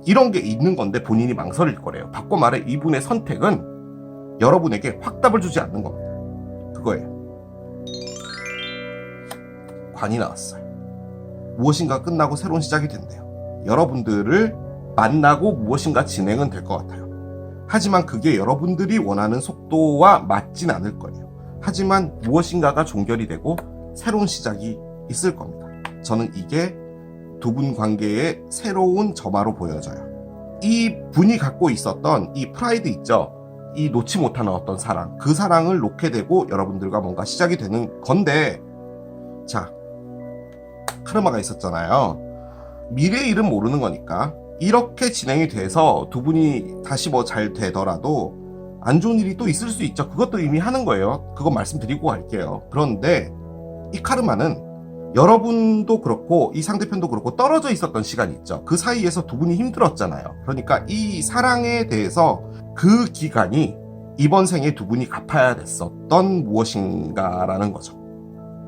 이런 게 있는 건데 본인이 망설일 거래요. 바꿔 말해 이분의 선택은 여러분에게 확답을 주지 않는 겁니다. 그거예요. 관이 나왔어요. 무엇인가 끝나고 새로운 시작이 된대요. 여러분들을 만나고 무엇인가 진행은 될 것 같아요. 하지만 그게 여러분들이 원하는 속도와 맞진 않을 거예요. 하지만 무엇인가가 종결이 되고 새로운 시작이 있을 겁니다. 저는 이게 두 분 관계의 새로운 점화로 보여져요. 이 분이 갖고 있었던 이 프라이드 있죠? 이 놓지 못하는 어떤 사랑, 그 사랑을 놓게 되고 여러분들과 뭔가 시작이 되는 건데, 자, 카르마가 있었잖아요. 미래의 일은 모르는 거니까 이렇게 진행이 돼서 두 분이 다시 뭐 잘 되더라도 안 좋은 일이 또 있을 수 있죠. 그것도 의미하는 거예요. 그거 말씀드리고 갈게요. 그런데 이 카르마는 여러분도 그렇고 이 상대편도 그렇고 떨어져 있었던 시간이 있죠. 그 사이에서 두 분이 힘들었잖아요. 그러니까 이 사랑에 대해서 그 기간이 이번 생에 두 분이 갚아야 됐었던 무엇인가라는 거죠.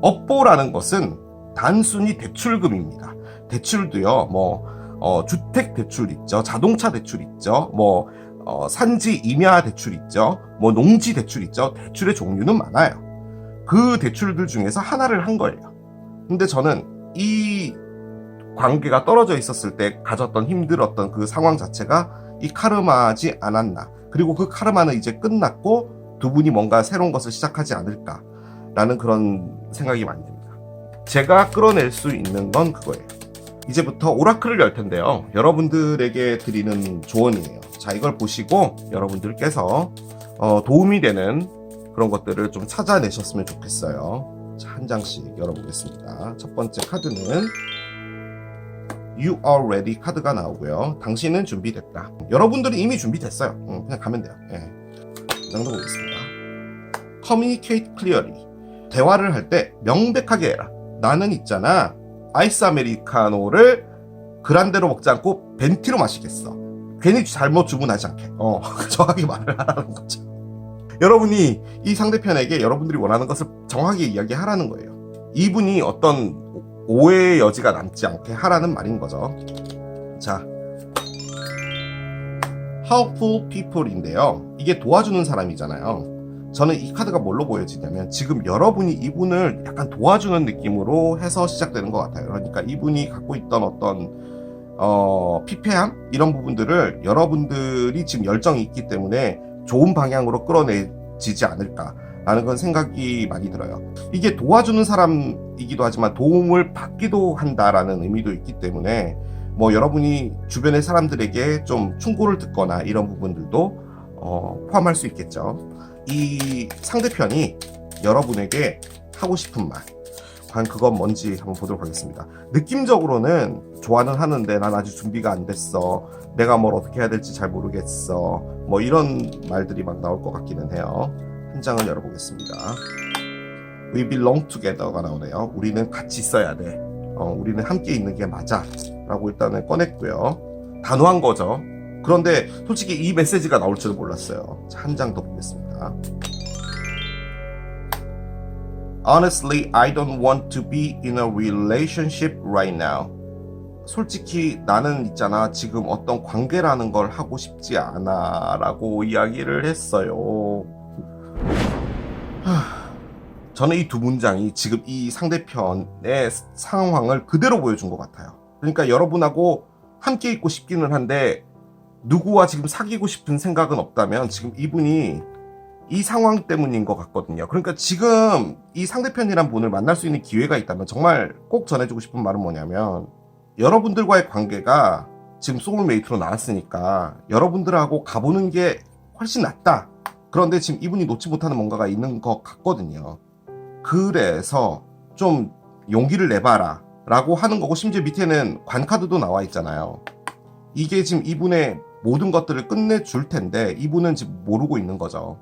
업보라는 것은 단순히 대출금입니다. 대출도요, 주택 대출 있죠, 자동차 대출 있죠, 산지 임야 대출 있죠, 농지 대출 있죠. 대출의 종류는 많아요. 그 대출들 중에서 하나를 한 거예요. 근데 저는 이 관계가 떨어져 있었을 때 가졌던 힘들었던 그 상황 자체가 이 카르마지 않았나. 그리고 그 카르마는 이제 끝났고 두 분이 뭔가 새로운 것을 시작하지 않을까라는 그런 생각이 많이 듭니다. 제가 끌어낼 수 있는 건 그거예요. 이제부터 오라클을 열 텐데요. 여러분들에게 드리는 조언이에요. 자, 이걸 보시고 여러분들께서 도움이 되는 그런 것들을 좀 찾아내셨으면 좋겠어요. 자, 한 장씩 열어보겠습니다. 첫 번째 카드는 You are ready 카드가 나오고요. 당신은 준비됐다. 여러분들은 이미 준비됐어요. 그냥 가면 돼요. 이 정도 보겠습니다. Communicate clearly. 대화를 할 때 명백하게 해라. 나는 있잖아, 아이스 아메리카노를 그란데로 먹지 않고 벤티로 마시겠어. 괜히 잘못 주문하지 않게. 정확하게 말을 하라는 거죠. 여러분이 이 상대편에게 여러분들이 원하는 것을 정확하게 이야기하라는 거예요. 이분이 어떤 오해의 여지가 남지 않게 하라는 말인 거죠. 자, Helpful People인데요. 이게 도와주는 사람이잖아요. 저는 이 카드가 뭘로 보여지냐면 지금 여러분이 이분을 약간 도와주는 느낌으로 해서 시작되는 것 같아요. 그러니까 이분이 갖고 있던 어떤 피폐함? 이런 부분들을 여러분들이 지금 열정이 있기 때문에 좋은 방향으로 끌어내지지 않을까라는 건 생각이 많이 들어요. 이게 도와주는 사람이기도 하지만 도움을 받기도 한다라는 의미도 있기 때문에 여러분이 주변의 사람들에게 좀 충고를 듣거나 이런 부분들도 포함할 수 있겠죠. 이 상대편이 여러분에게 하고 싶은 말, 과연 그건 뭔지 한번 보도록 하겠습니다. 느낌적으로는 좋아는 하는데 난 아직 준비가 안 됐어, 내가 뭘 어떻게 해야 될지 잘 모르겠어, 이런 말들이 막 나올 것 같기는 해요. 한 장을 열어보겠습니다. We belong together가 나오네요. 우리는 같이 있어야 돼. 우리는 함께 있는 게 맞아 라고 일단은 꺼냈고요. 단호한 거죠. 그런데 솔직히 이 메시지가 나올 줄은 몰랐어요. 한 장 더 보겠습니다. Honestly, I don't want to be in a relationship right now. 솔직히 나는 있잖아, 지금 어떤 관계라는 걸 하고 싶지 않아 라고 이야기를 했어요. 저는 이 두 문장이 지금 이 상대편의 상황을 그대로 보여준 것 같아요. 그러니까 여러분하고 함께 있고 싶기는 한데 누구와 지금 사귀고 싶은 생각은 없다면 지금 이분이 이 상황 때문인 것 같거든요. 그러니까 지금 이 상대편이란 분을 만날 수 있는 기회가 있다면 정말 꼭 전해주고 싶은 말은 뭐냐면, 여러분들과의 관계가 지금 소울메이트로 나왔으니까 여러분들하고 가보는 게 훨씬 낫다. 그런데 지금 이분이 놓지 못하는 뭔가가 있는 것 같거든요. 그래서 좀 용기를 내봐라 라고 하는 거고, 심지어 밑에는 관카드도 나와 있잖아요. 이게 지금 이분의 모든 것들을 끝내줄 텐데 이분은 지금 모르고 있는 거죠.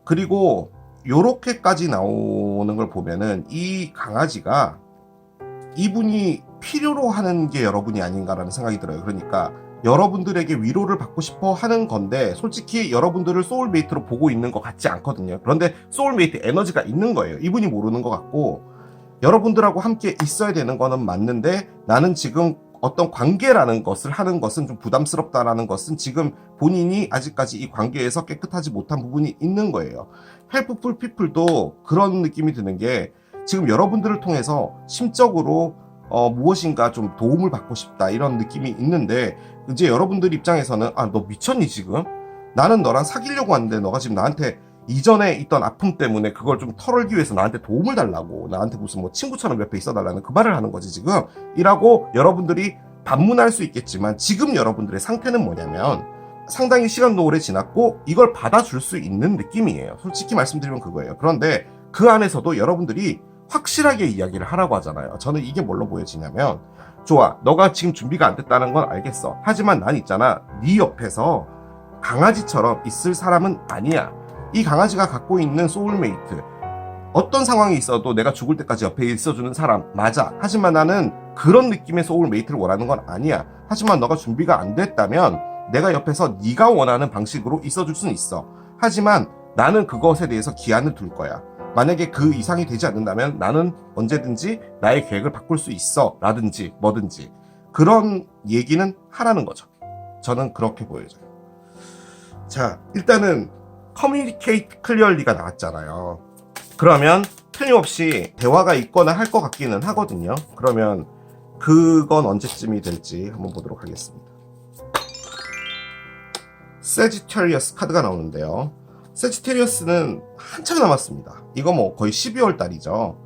그리고 요렇게까지 나오는 걸 보면은 이 강아지가 이분이 필요로 하는 게 여러분이 아닌가라는 생각이 들어요. 그러니까 여러분들에게 위로를 받고 싶어 하는 건데 솔직히 여러분들을 소울메이트로 보고 있는 것 같지 않거든요. 그런데 소울메이트 에너지가 있는 거예요. 이분이 모르는 것 같고, 여러분들하고 함께 있어야 되는 거는 맞는데 나는 지금 어떤 관계라는 것을 하는 것은 좀 부담스럽다라는 것은 지금 본인이 아직까지 이 관계에서 깨끗하지 못한 부분이 있는 거예요. 헬프풀 피플도 그런 느낌이 드는 게, 지금 여러분들을 통해서 심적으로 무엇인가 좀 도움을 받고 싶다 이런 느낌이 있는데, 이제 여러분들 입장에서는 너 미쳤니 지금? 나는 너랑 사귀려고 하는데 너가 지금 나한테 이전에 있던 아픔 때문에 그걸 좀 털기 위해서 나한테 도움을 달라고, 나한테 무슨 친구처럼 옆에 있어달라는 그 말을 하는 거지 지금? 이라고 여러분들이 반문할 수 있겠지만, 지금 여러분들의 상태는 뭐냐면 상당히 시간도 오래 지났고 이걸 받아줄 수 있는 느낌이에요. 솔직히 말씀드리면 그거예요. 그런데 그 안에서도 여러분들이 확실하게 이야기를 하라고 하잖아요. 저는 이게 뭘로 보여지냐면, 좋아, 너가 지금 준비가 안 됐다는 건 알겠어. 하지만 난 있잖아, 네 옆에서 강아지처럼 있을 사람은 아니야. 이 강아지가 갖고 있는 소울메이트, 어떤 상황이 있어도 내가 죽을 때까지 옆에 있어주는 사람 맞아. 하지만 나는 그런 느낌의 소울메이트를 원하는 건 아니야. 하지만 너가 준비가 안 됐다면 내가 옆에서 네가 원하는 방식으로 있어줄 수는 있어. 하지만 나는 그것에 대해서 기한을 둘 거야. 만약에 그 이상이 되지 않는다면 나는 언제든지 나의 계획을 바꿀 수 있어 라든지 뭐든지 그런 얘기는 하라는 거죠. 저는 그렇게 보여져요. 자, 일단은 communicate clearly가 나왔잖아요. 그러면 틀림없이 대화가 있거나 할 것 같기는 하거든요. 그러면 그건 언제쯤이 될지 한번 보도록 하겠습니다. 세지테리어스 카드가 나오는데요. 세지테리어스는 한참 남았습니다. 이거 뭐 거의 12월 달이죠.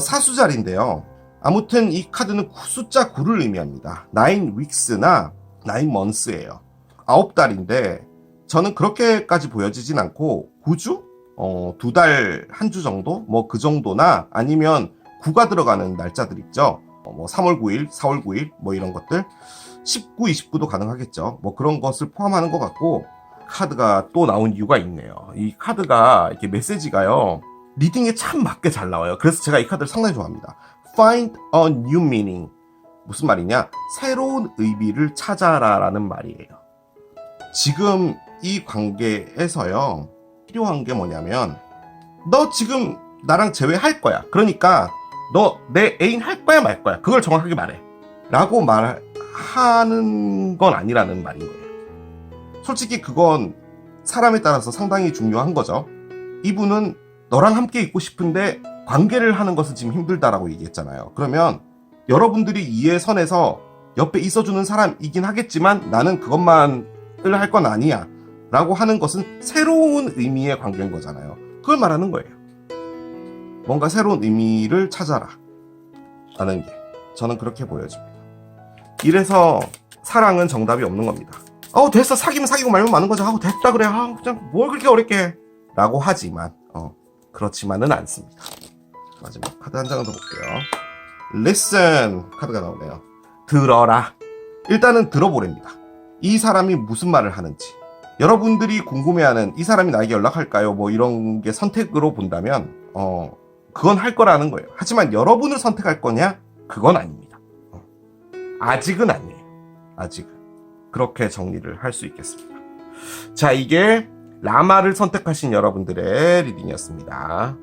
사수자리인데요. 아무튼 이 카드는 숫자 9를 의미합니다. 9 weeks나 9 months예요. 9달인데 저는 그렇게까지 보여지진 않고 9주? 2달, 한 주 정도? 뭐 그 정도나 아니면 9가 들어가는 날짜들 있죠. 뭐 3월 9일, 4월 9일 뭐 이런 것들 19, 29도 가능하겠죠. 뭐 그런 것을 포함하는 것 같고 카드가 또 나온 이유가 있네요. 이 카드가 이렇게 메시지가요. 리딩에 참 맞게 잘 나와요. 그래서 제가 이 카드를 상당히 좋아합니다. Find a new meaning. 무슨 말이냐? 새로운 의미를 찾아라 라는 말이에요. 지금 이 관계에서요. 필요한 게 뭐냐면 너 지금 나랑 재회할 거야. 그러니까 너 내 애인 할 거야 말 거야. 그걸 정확하게 말해. 라고 말하는 건 아니라는 말인 거예요. 솔직히 그건 사람에 따라서 상당히 중요한 거죠. 이분은 너랑 함께 있고 싶은데 관계를 하는 것은 지금 힘들다라고 얘기했잖아요. 그러면 여러분들이 이해 선에서 옆에 있어주는 사람이긴 하겠지만 나는 그것만을 할 건 아니야 라고 하는 것은 새로운 의미의 관계인 거잖아요. 그걸 말하는 거예요. 뭔가 새로운 의미를 찾아라 라는 게 저는 그렇게 보여집니다. 이래서 사랑은 정답이 없는 겁니다. 됐어. 사귀면 사귀고 말면 마는 거죠. 됐다 그래. 그냥 뭘 그렇게 어렵게 해. 라고 하지만 그렇지만은 않습니다. 마지막 카드 한 장을 더 볼게요. Listen 카드가 나오네요. 들어라. 일단은 들어보랍니다. 이 사람이 무슨 말을 하는지. 여러분들이 궁금해하는 이 사람이 나에게 연락할까요? 뭐 이런 게 선택으로 본다면 그건 할 거라는 거예요. 하지만 여러분을 선택할 거냐? 그건 아닙니다. 아직은 아니에요. 아직은. 그렇게 정리를 할 수 있겠습니다. 자, 이게 라마를 선택하신 여러분들의 리딩이었습니다.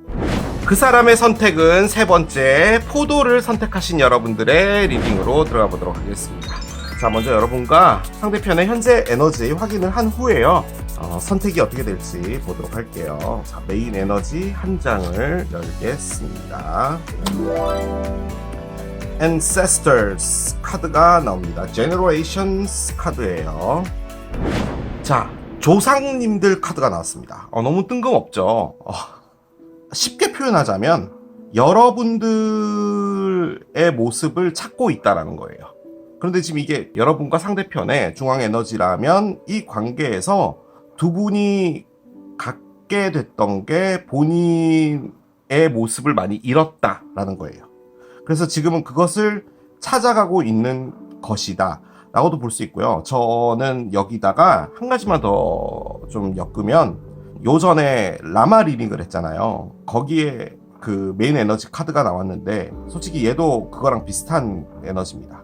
그 사람의 선택은 세 번째 포도를 선택하신 여러분들의 리딩으로 들어가 보도록 하겠습니다. 자, 먼저 여러분과 상대편의 현재 에너지 확인을 한 후에요. 선택이 어떻게 될지 보도록 할게요. 자, 메인 에너지 한 장을 열겠습니다. Ancestors 카드가 나옵니다. Generations 카드예요. 자, 조상님들 카드가 나왔습니다. 너무 뜬금없죠. 쉽게 표현하자면 여러분들의 모습을 찾고 있다라는 거예요. 그런데 지금 이게 여러분과 상대편의 중앙 에너지라면 이 관계에서 두 분이 갖게 됐던 게 본인의 모습을 많이 잃었다라는 거예요. 그래서 지금은 그것을 찾아가고 있는 것이다 라고도 볼 수 있고요. 저는 여기다가 한 가지만 더 좀 엮으면 요전에 라마 리딩을 했잖아요. 거기에 그 메인 에너지 카드가 나왔는데 솔직히 얘도 그거랑 비슷한 에너지입니다.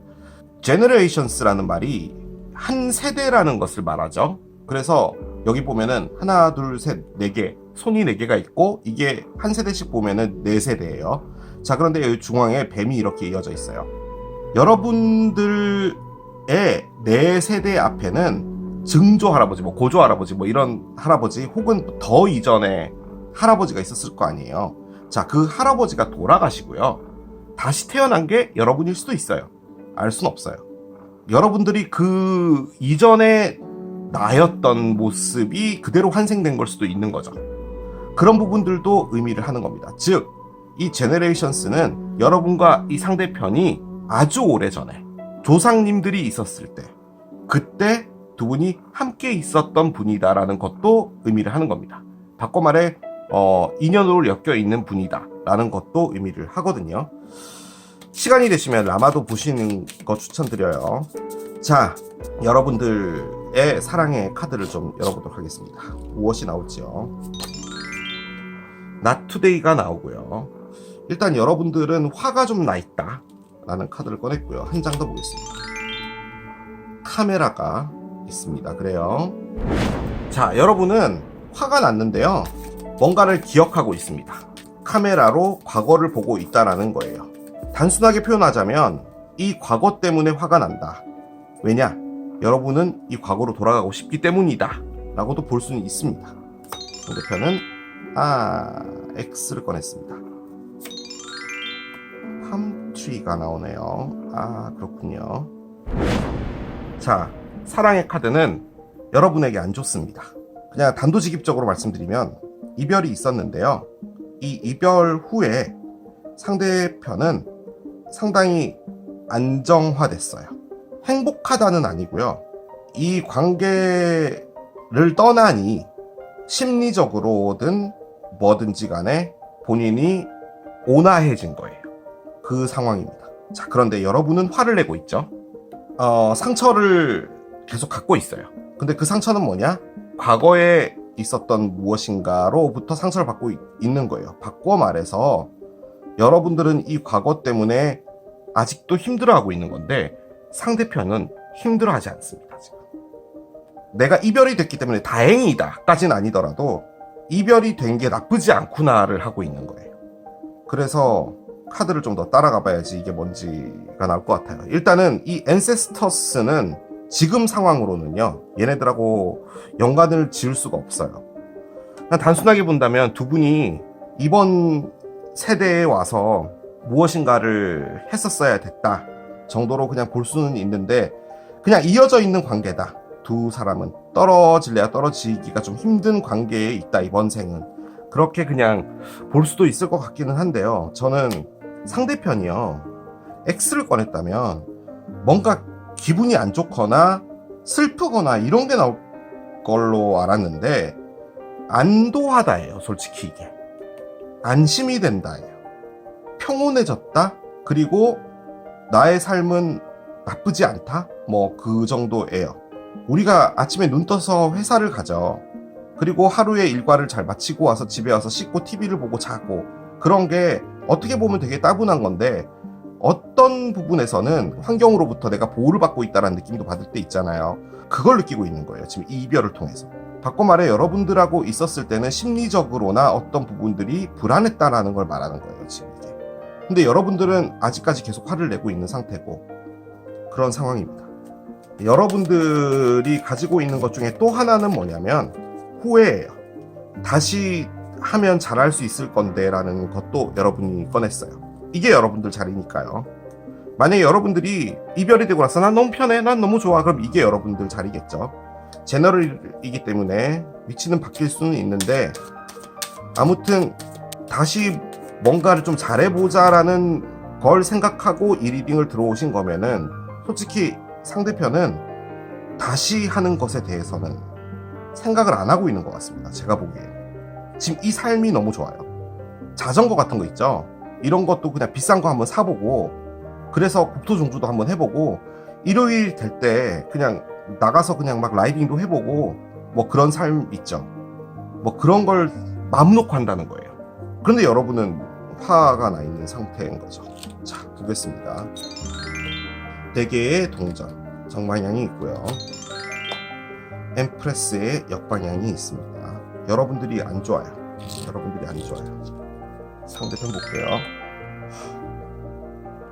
Generations라는 말이 한 세대라는 것을 말하죠. 그래서 여기 보면은 하나, 둘, 셋, 네 개, 손이 네 개가 있고 이게 한 세대씩 보면은 네 세대예요. 자, 그런데 여기 중앙에 뱀이 이렇게 이어져 있어요. 여러분들의 네 세대 앞에는 증조 할아버지, 뭐 고조 할아버지, 뭐 이런 할아버지 혹은 더 이전에 할아버지가 있었을 거 아니에요. 자, 그 할아버지가 돌아가시고요. 다시 태어난 게 여러분일 수도 있어요. 알 순 없어요. 여러분들이 그 이전에 나였던 모습이 그대로 환생된 걸 수도 있는 거죠. 그런 부분들도 의미를 하는 겁니다. 즉, 이 제네레이션스는 여러분과 이 상대편이 아주 오래전에 조상님들이 있었을 때 그때 두 분이 함께 있었던 분이다라는 것도 의미를 하는 겁니다. 바꿔 말해 인연으로 엮여 있는 분이다라는 것도 의미를 하거든요. 시간이 되시면 라마도 보시는 거 추천드려요. 자, 여러분들의 사랑의 카드를 좀 열어보도록 하겠습니다. 무엇이 나올지요. Not Today가 나오고요. 일단 여러분들은 화가 좀 나 있다 라는 카드를 꺼냈고요. 한 장 더 보겠습니다. 카메라가 있습니다. 그래요. 자, 여러분은 화가 났는데요. 뭔가를 기억하고 있습니다. 카메라로 과거를 보고 있다라는 거예요. 단순하게 표현하자면 이 과거 때문에 화가 난다. 왜냐? 여러분은 이 과거로 돌아가고 싶기 때문이다 라고도 볼 수는 있습니다. 상대편은 X를 꺼냈습니다. 팜트리가 나오네요. 그렇군요. 자, 사랑의 카드는 여러분에게 안 좋습니다. 그냥 단도직입적으로 말씀드리면 이별이 있었는데요. 이 이별 후에 상대편은 상당히 안정화됐어요. 행복하다는 아니고요. 이 관계를 떠나니 심리적으로든 뭐든지 간에 본인이 온화해진 거예요. 그 상황입니다. 자, 그런데 여러분은 화를 내고 있죠. 상처를 계속 갖고 있어요. 근데 그 상처는 뭐냐? 과거에 있었던 무엇인가로부터 상처를 받고 있는 거예요. 바꿔 말해서 여러분들은 이 과거 때문에 아직도 힘들어하고 있는 건데 상대편은 힘들어하지 않습니다. 지금. 내가 이별이 됐기 때문에 다행이다 까지는 아니더라도 이별이 된 게 나쁘지 않구나를 하고 있는 거예요. 그래서 카드를 좀 더 따라가 봐야지 이게 뭔지가 나올 것 같아요. 일단은 이 앤세스터스는 지금 상황으로는요, 얘네들하고 연관을 지을 수가 없어요. 그냥 단순하게 본다면 두 분이 이번 세대에 와서 무엇인가를 했었어야 됐다 정도로 그냥 볼 수는 있는데, 그냥 이어져 있는 관계다. 두 사람은 떨어질래야 떨어지기가 좀 힘든 관계에 있다, 이번 생은. 그렇게 그냥 볼 수도 있을 것 같기는 한데요. 저는 상대편이요, X를 꺼냈다면 뭔가 기분이 안 좋거나 슬프거나 이런 게 나올 걸로 알았는데 안도하다예요. 솔직히 이게 안심이 된다예요. 평온해졌다. 그리고 나의 삶은 나쁘지 않다. 뭐 그 정도예요. 우리가 아침에 눈 떠서 회사를 가죠. 그리고 하루의 일과를 잘 마치고 와서 집에 와서 씻고 TV를 보고 자고, 그런 게 어떻게 보면 되게 따분한 건데 어떤 부분에서는 환경으로부터 내가 보호를 받고 있다는 느낌도 받을 때 있잖아요. 그걸 느끼고 있는 거예요. 지금 이 이별을 통해서. 바꿔 말해 여러분들하고 있었을 때는 심리적으로나 어떤 부분들이 불안했다라는 걸 말하는 거예요. 지금 이게. 근데 여러분들은 아직까지 계속 화를 내고 있는 상태고 그런 상황입니다. 여러분들이 가지고 있는 것 중에 또 하나는 뭐냐면 후회예요. 다시 하면 잘할 수 있을 건데 라는 것도 여러분이 꺼냈어요. 이게 여러분들 자리니까요. 만약에 여러분들이 이별이 되고 나서 난 너무 편해, 난 너무 좋아, 그럼 이게 여러분들 자리겠죠. 제너럴이기 때문에 위치는 바뀔 수는 있는데, 아무튼 다시 뭔가를 좀 잘해보자라는 걸 생각하고 이 리딩을 들어오신 거면은 솔직히 상대편은 다시 하는 것에 대해서는 생각을 안 하고 있는 것 같습니다. 제가 보기에 지금 이 삶이 너무 좋아요. 자전거 같은 거 있죠. 이런 것도 그냥 비싼 거 한번 사보고, 그래서 국토 종주도 한번 해보고, 일요일 될 때 그냥 나가서 그냥 막 라이딩도 해보고, 뭐 그런 삶 있죠. 뭐 그런 걸 마음 놓고 한다는 거예요. 그런데 여러분은 화가 나 있는 상태인 거죠. 자, 보겠습니다. 4개의 동전, 정방향이 있고요. 엠프레스의 역방향이 있습니다. 여러분들이 안 좋아요. 여러분들이 안 좋아요. 상대편 볼게요.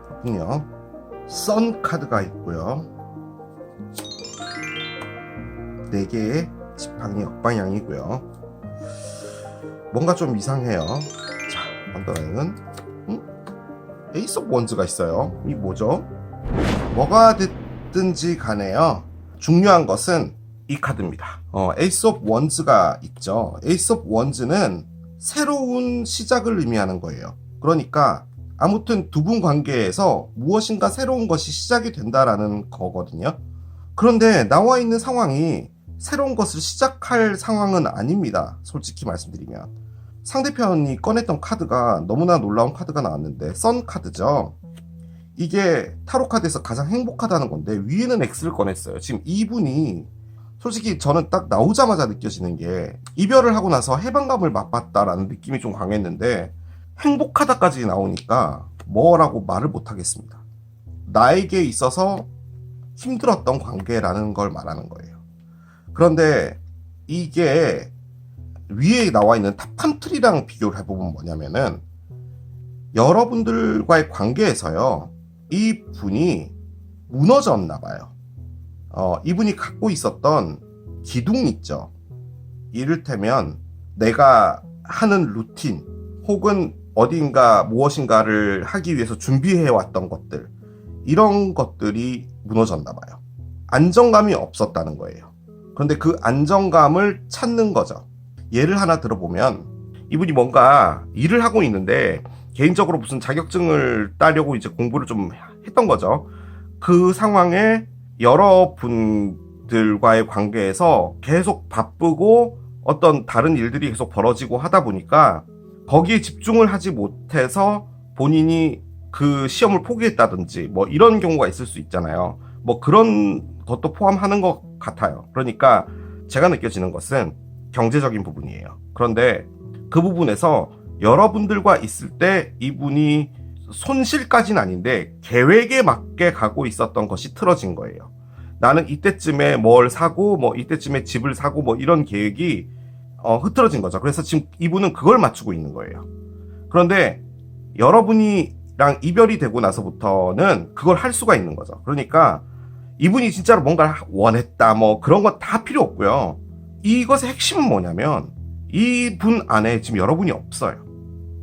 그렇군요. 선 카드가 있고요. 4개의 지팡이 역방향이고요. 뭔가 좀 이상해요. 자, 언더라인은 에이스 오브 원즈가 있어요. 이 뭐죠? 뭐가 됐든지 간에요, 중요한 것은 이 카드입니다. 에이스 오브 원즈가 있죠. 에이스 오브 원즈는 새로운 시작을 의미하는 거예요. 그러니까 아무튼 두 분 관계에서 무엇인가 새로운 것이 시작이 된다라는 거거든요. 그런데 나와 있는 상황이 새로운 것을 시작할 상황은 아닙니다. 솔직히 말씀드리면 상대편이 꺼냈던 카드가 너무나 놀라운 카드가 나왔는데 선 카드죠. 이게 타로 카드에서 가장 행복하다는 건데 위에는 X를 꺼냈어요. 지금 이분이 솔직히 저는 딱 나오자마자 느껴지는 게 이별을 하고 나서 해방감을 맛봤다라는 느낌이 좀 강했는데 행복하다까지 나오니까 뭐라고 말을 못하겠습니다. 나에게 있어서 힘들었던 관계라는 걸 말하는 거예요. 그런데 이게 위에 나와 있는 탑칸트리랑 비교를 해보면 뭐냐면은 여러분들과의 관계에서요, 이 분이 무너졌나 봐요. 이분이 갖고 있었던 기둥 있죠. 이를테면 내가 하는 루틴 혹은 어딘가 무엇인가를 하기 위해서 준비해왔던 것들, 이런 것들이 무너졌나 봐요. 안정감이 없었다는 거예요. 그런데 그 안정감을 찾는 거죠. 예를 하나 들어보면 이분이 뭔가 일을 하고 있는데 개인적으로 무슨 자격증을 따려고 이제 공부를 좀 했던 거죠. 그 상황에 여러분들과의 관계에서 계속 바쁘고 어떤 다른 일들이 계속 벌어지고 하다 보니까 거기에 집중을 하지 못해서 본인이 그 시험을 포기했다든지 뭐 이런 경우가 있을 수 있잖아요. 뭐 그런 것도 포함하는 것 같아요. 그러니까 제가 느껴지는 것은 경제적인 부분이에요. 그런데 그 부분에서 여러분들과 있을 때 이분이 손실까지는 아닌데 계획에 맞게 가고 있었던 것이 틀어진 거예요. 나는 이때쯤에 뭘 사고 뭐 이때쯤에 집을 사고 뭐 이런 계획이 흐트러진 거죠. 그래서 지금 이분은 그걸 맞추고 있는 거예요. 그런데 여러분이랑 이별이 되고 나서부터는 그걸 할 수가 있는 거죠. 그러니까 이분이 진짜로 뭔가를 원했다 뭐 그런 건 다 필요 없고요. 이것의 핵심은 뭐냐면 이분 안에 지금 여러분이 없어요.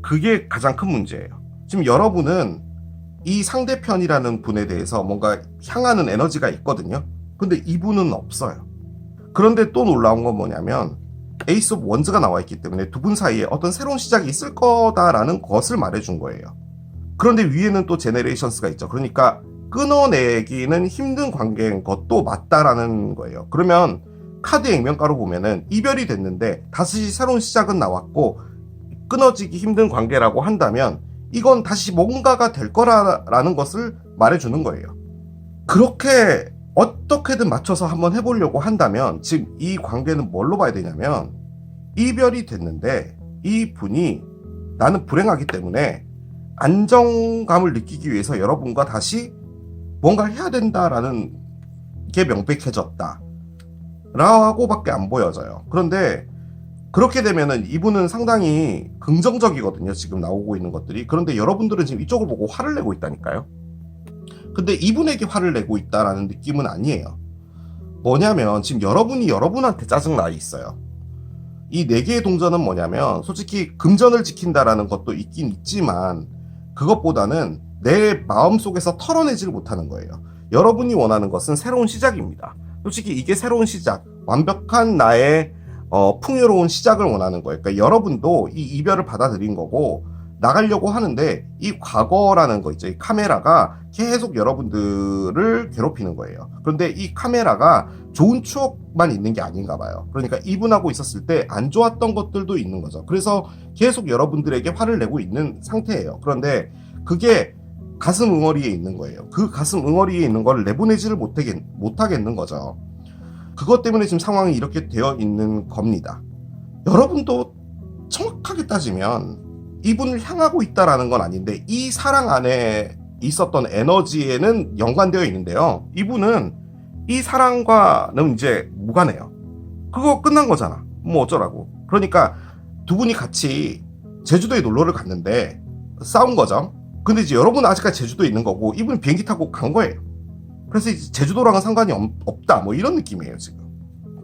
그게 가장 큰 문제예요. 지금 여러분은 이 상대편이라는 분에 대해서 뭔가 향하는 에너지가 있거든요. 근데 이분은 없어요. 그런데 또 놀라운 건 뭐냐면 에이스 오브 원즈가 나와 있기 때문에 두 분 사이에 어떤 새로운 시작이 있을 거다라는 것을 말해준 거예요. 그런데 위에는 또 제네레이션스가 있죠. 그러니까 끊어내기는 힘든 관계인 것도 맞다라는 거예요. 그러면 카드 액면가로 보면은 이별이 됐는데 다시 새로운 시작은 나왔고 끊어지기 힘든 관계라고 한다면 이건 다시 뭔가가 될 거라는 것을 말해주는 거예요. 그렇게 어떻게든 맞춰서 한번 해보려고 한다면 지금 이 관계는 뭘로 봐야 되냐면 이별이 됐는데 이 분이 나는 불행하기 때문에 안정감을 느끼기 위해서 여러분과 다시 뭔가를 해야 된다라는 게 명백해졌다 라고밖에 안 보여져요. 그런데 그렇게 되면은 이분은 상당히 긍정적이거든요. 지금 나오고 있는 것들이. 그런데 여러분들은 지금 이쪽을 보고 화를 내고 있다니까요. 근데 이분에게 화를 내고 있다라는 느낌은 아니에요. 뭐냐면 지금 여러분이 여러분한테 짜증나 있어요. 이 4개의 동전은 뭐냐면 솔직히 금전을 지킨다라는 것도 있긴 있지만 그것보다는 내 마음속에서 털어내지를 못하는 거예요. 여러분이 원하는 것은 새로운 시작입니다. 솔직히 이게 새로운 시작, 완벽한 나의 풍요로운 시작을 원하는 거예요. 그러니까 여러분도 이 이별을 받아들인 거고 나가려고 하는데 이 과거라는 거 있죠. 이 카메라가 계속 여러분들을 괴롭히는 거예요. 그런데 이 카메라가 좋은 추억만 있는 게 아닌가 봐요. 그러니까 이분하고 있었을 때 안 좋았던 것들도 있는 거죠. 그래서 계속 여러분들에게 화를 내고 있는 상태예요. 그런데 그게 가슴 응어리에 있는 거예요. 그 가슴 응어리에 있는 걸 내보내지를 못하겠는 거죠. 그것 때문에 지금 상황이 이렇게 되어 있는 겁니다. 여러분도 정확하게 따지면 이분을 향하고 있다라는 건 아닌데 이 사랑 안에 있었던 에너지에는 연관되어 있는데요. 이분은 이 사랑과는 이제 무관해요. 그거 끝난 거잖아. 뭐 어쩌라고. 그러니까 두 분이 같이 제주도에 놀러를 갔는데 싸운 거죠. 근데 이제 여러분은 아직까지 제주도에 있는 거고 이분은 비행기 타고 간 거예요. 그래서 이제 제주도랑은 상관이 없다 뭐 이런 느낌이에요 지금.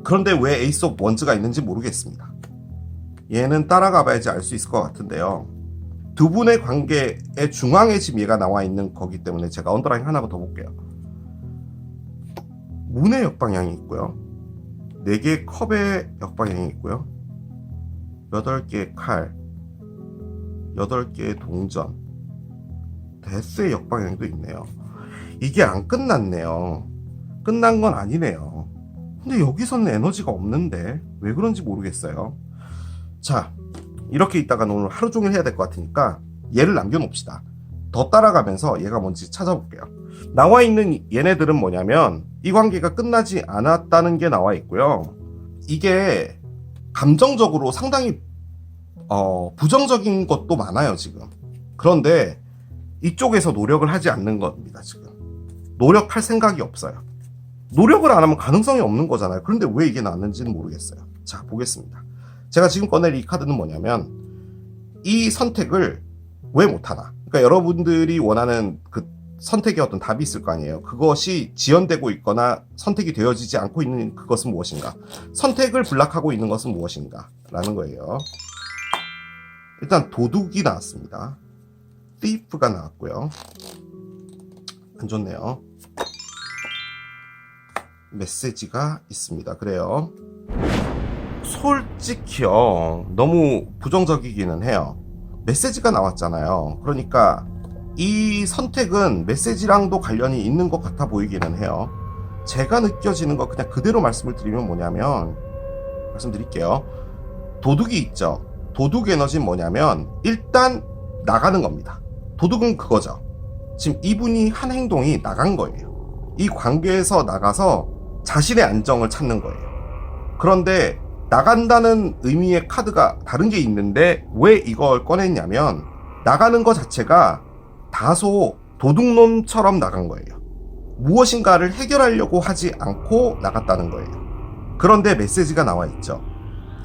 그런데 왜 에이스 오브 원즈가 있는지 모르겠습니다. 얘는 따라가 봐야지 알 수 있을 것 같은데요. 두 분의 관계의 중앙에 지금 얘가 나와 있는 거기 때문에 제가 언더라인 하나 더 볼게요. 문의 역방향이 있고요. 4개의 컵의 역방향이 있고요. 8개의 칼, 8개의 동전, 데스의 역방향도 있네요. 이게 안 끝났네요. 끝난 건 아니네요. 근데 여기서는 에너지가 없는데 왜 그런지 모르겠어요. 자, 이렇게 있다가는 오늘 하루 종일 해야 될 것 같으니까 얘를 남겨놓읍시다. 더 따라가면서 얘가 뭔지 찾아볼게요. 나와 있는 얘네들은 뭐냐면 이 관계가 끝나지 않았다는 게 나와 있고요. 이게 감정적으로 상당히 부정적인 것도 많아요 지금. 그런데 이쪽에서 노력을 하지 않는 겁니다 지금. 노력할 생각이 없어요. 노력을 안 하면 가능성이 없는 거잖아요. 그런데 왜 이게 나왔는지는 모르겠어요. 자, 보겠습니다. 제가 지금 꺼낼 이 카드는 뭐냐면 이 선택을 왜 못하나. 그러니까 여러분들이 원하는 그 선택의 어떤 답이 있을 거 아니에요. 그것이 지연되고 있거나 선택이 되어지지 않고 있는 그것은 무엇인가. 선택을 블락하고 있는 것은 무엇인가 라는 거예요. 일단 도둑이 나왔습니다. thief가 나왔고요. 안 좋네요. 메시지가 있습니다. 그래요. 솔직히요, 너무 부정적이기는 해요. 메시지가 나왔잖아요. 그러니까 이 선택은 메시지랑도 관련이 있는 것 같아 보이기는 해요. 제가 느껴지는 거 그냥 그대로 말씀을 드리면 뭐냐면, 말씀드릴게요. 도둑이 있죠. 도둑 에너지는 뭐냐면 일단 나가는 겁니다. 도둑은 그거죠. 지금 이분이 한 행동이 나간 거예요. 이 관계에서 나가서 자신의 안정을 찾는 거예요. 그런데 나간다는 의미의 카드가 다른 게 있는데 왜 이걸 꺼냈냐면 나가는 것 자체가 다소 도둑놈처럼 나간 거예요. 무엇인가를 해결하려고 하지 않고 나갔다는 거예요. 그런데 메시지가 나와 있죠.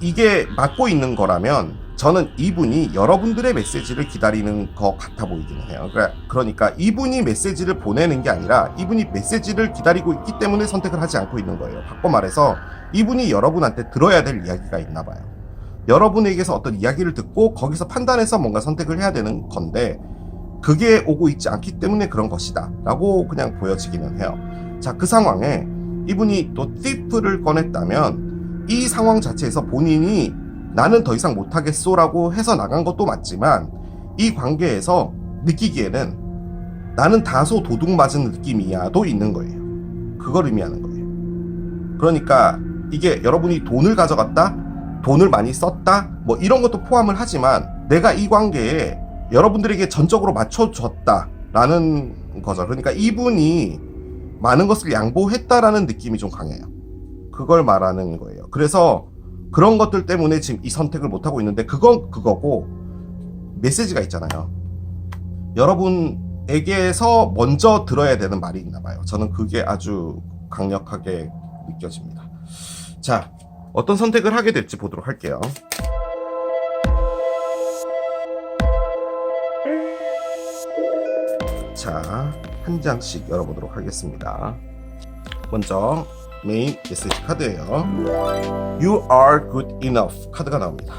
이게 맞고 있는 거라면 저는 이분이 여러분들의 메시지를 기다리는 것 같아 보이기는 해요. 그러니까 이분이 메시지를 보내는 게 아니라 이분이 메시지를 기다리고 있기 때문에 선택을 하지 않고 있는 거예요. 바꿔 말해서 이분이 여러분한테 들어야 될 이야기가 있나 봐요. 여러분에게서 어떤 이야기를 듣고 거기서 판단해서 뭔가 선택을 해야 되는 건데 그게 오고 있지 않기 때문에 그런 것이다 라고 그냥 보여지기는 해요. 자, 그 상황에 이분이 또 thief를 꺼냈다면 이 상황 자체에서 본인이 나는 더 이상 못하겠소 라고 해서 나간 것도 맞지만 이 관계에서 느끼기에는 나는 다소 도둑 맞은 느낌이야도 있는 거예요. 그걸 의미하는 거예요. 그러니까 이게 여러분이 돈을 가져갔다, 돈을 많이 썼다, 뭐 이런 것도 포함을 하지만 내가 이 관계에 여러분들에게 전적으로 맞춰줬다라는 거죠. 그러니까 이분이 많은 것을 양보했다라는 느낌이 좀 강해요. 그걸 말하는 거예요. 그래서 그런 것들 때문에 지금 이 선택을 못하고 있는데 그건 그거고 메시지가 있잖아요. 여러분에게서 먼저 들어야 되는 말이 있나 봐요. 저는 그게 아주 강력하게 느껴집니다. 자, 어떤 선택을 하게 될지 보도록 할게요. 자, 한 장씩 열어보도록 하겠습니다. 먼저 메인 메시지 카드예요. You are good enough 카드가 나옵니다.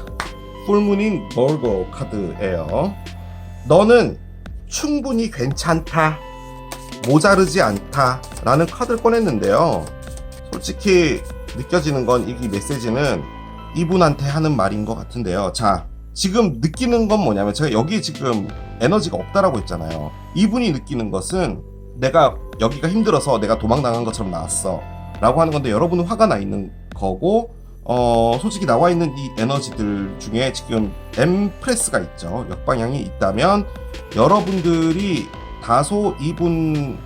풀문인 버거 카드예요. 너는 충분히 괜찮다, 모자르지 않다 라는 카드를 꺼냈는데요. 솔직히 느껴지는 건 이 메시지는 이분한테 하는 말인 것 같은데요. 자, 지금 느끼는 건 뭐냐면 제가 여기 지금 에너지가 없다라고 했잖아요. 이분이 느끼는 것은 내가 여기가 힘들어서 내가 도망당한 것처럼 나왔어 라고 하는 건데 여러분은 화가 나 있는 거고 솔직히 나와 있는 이 에너지들 중에 지금 엠프레스가 있죠. 역방향이 있다면 여러분들이 다소 이분을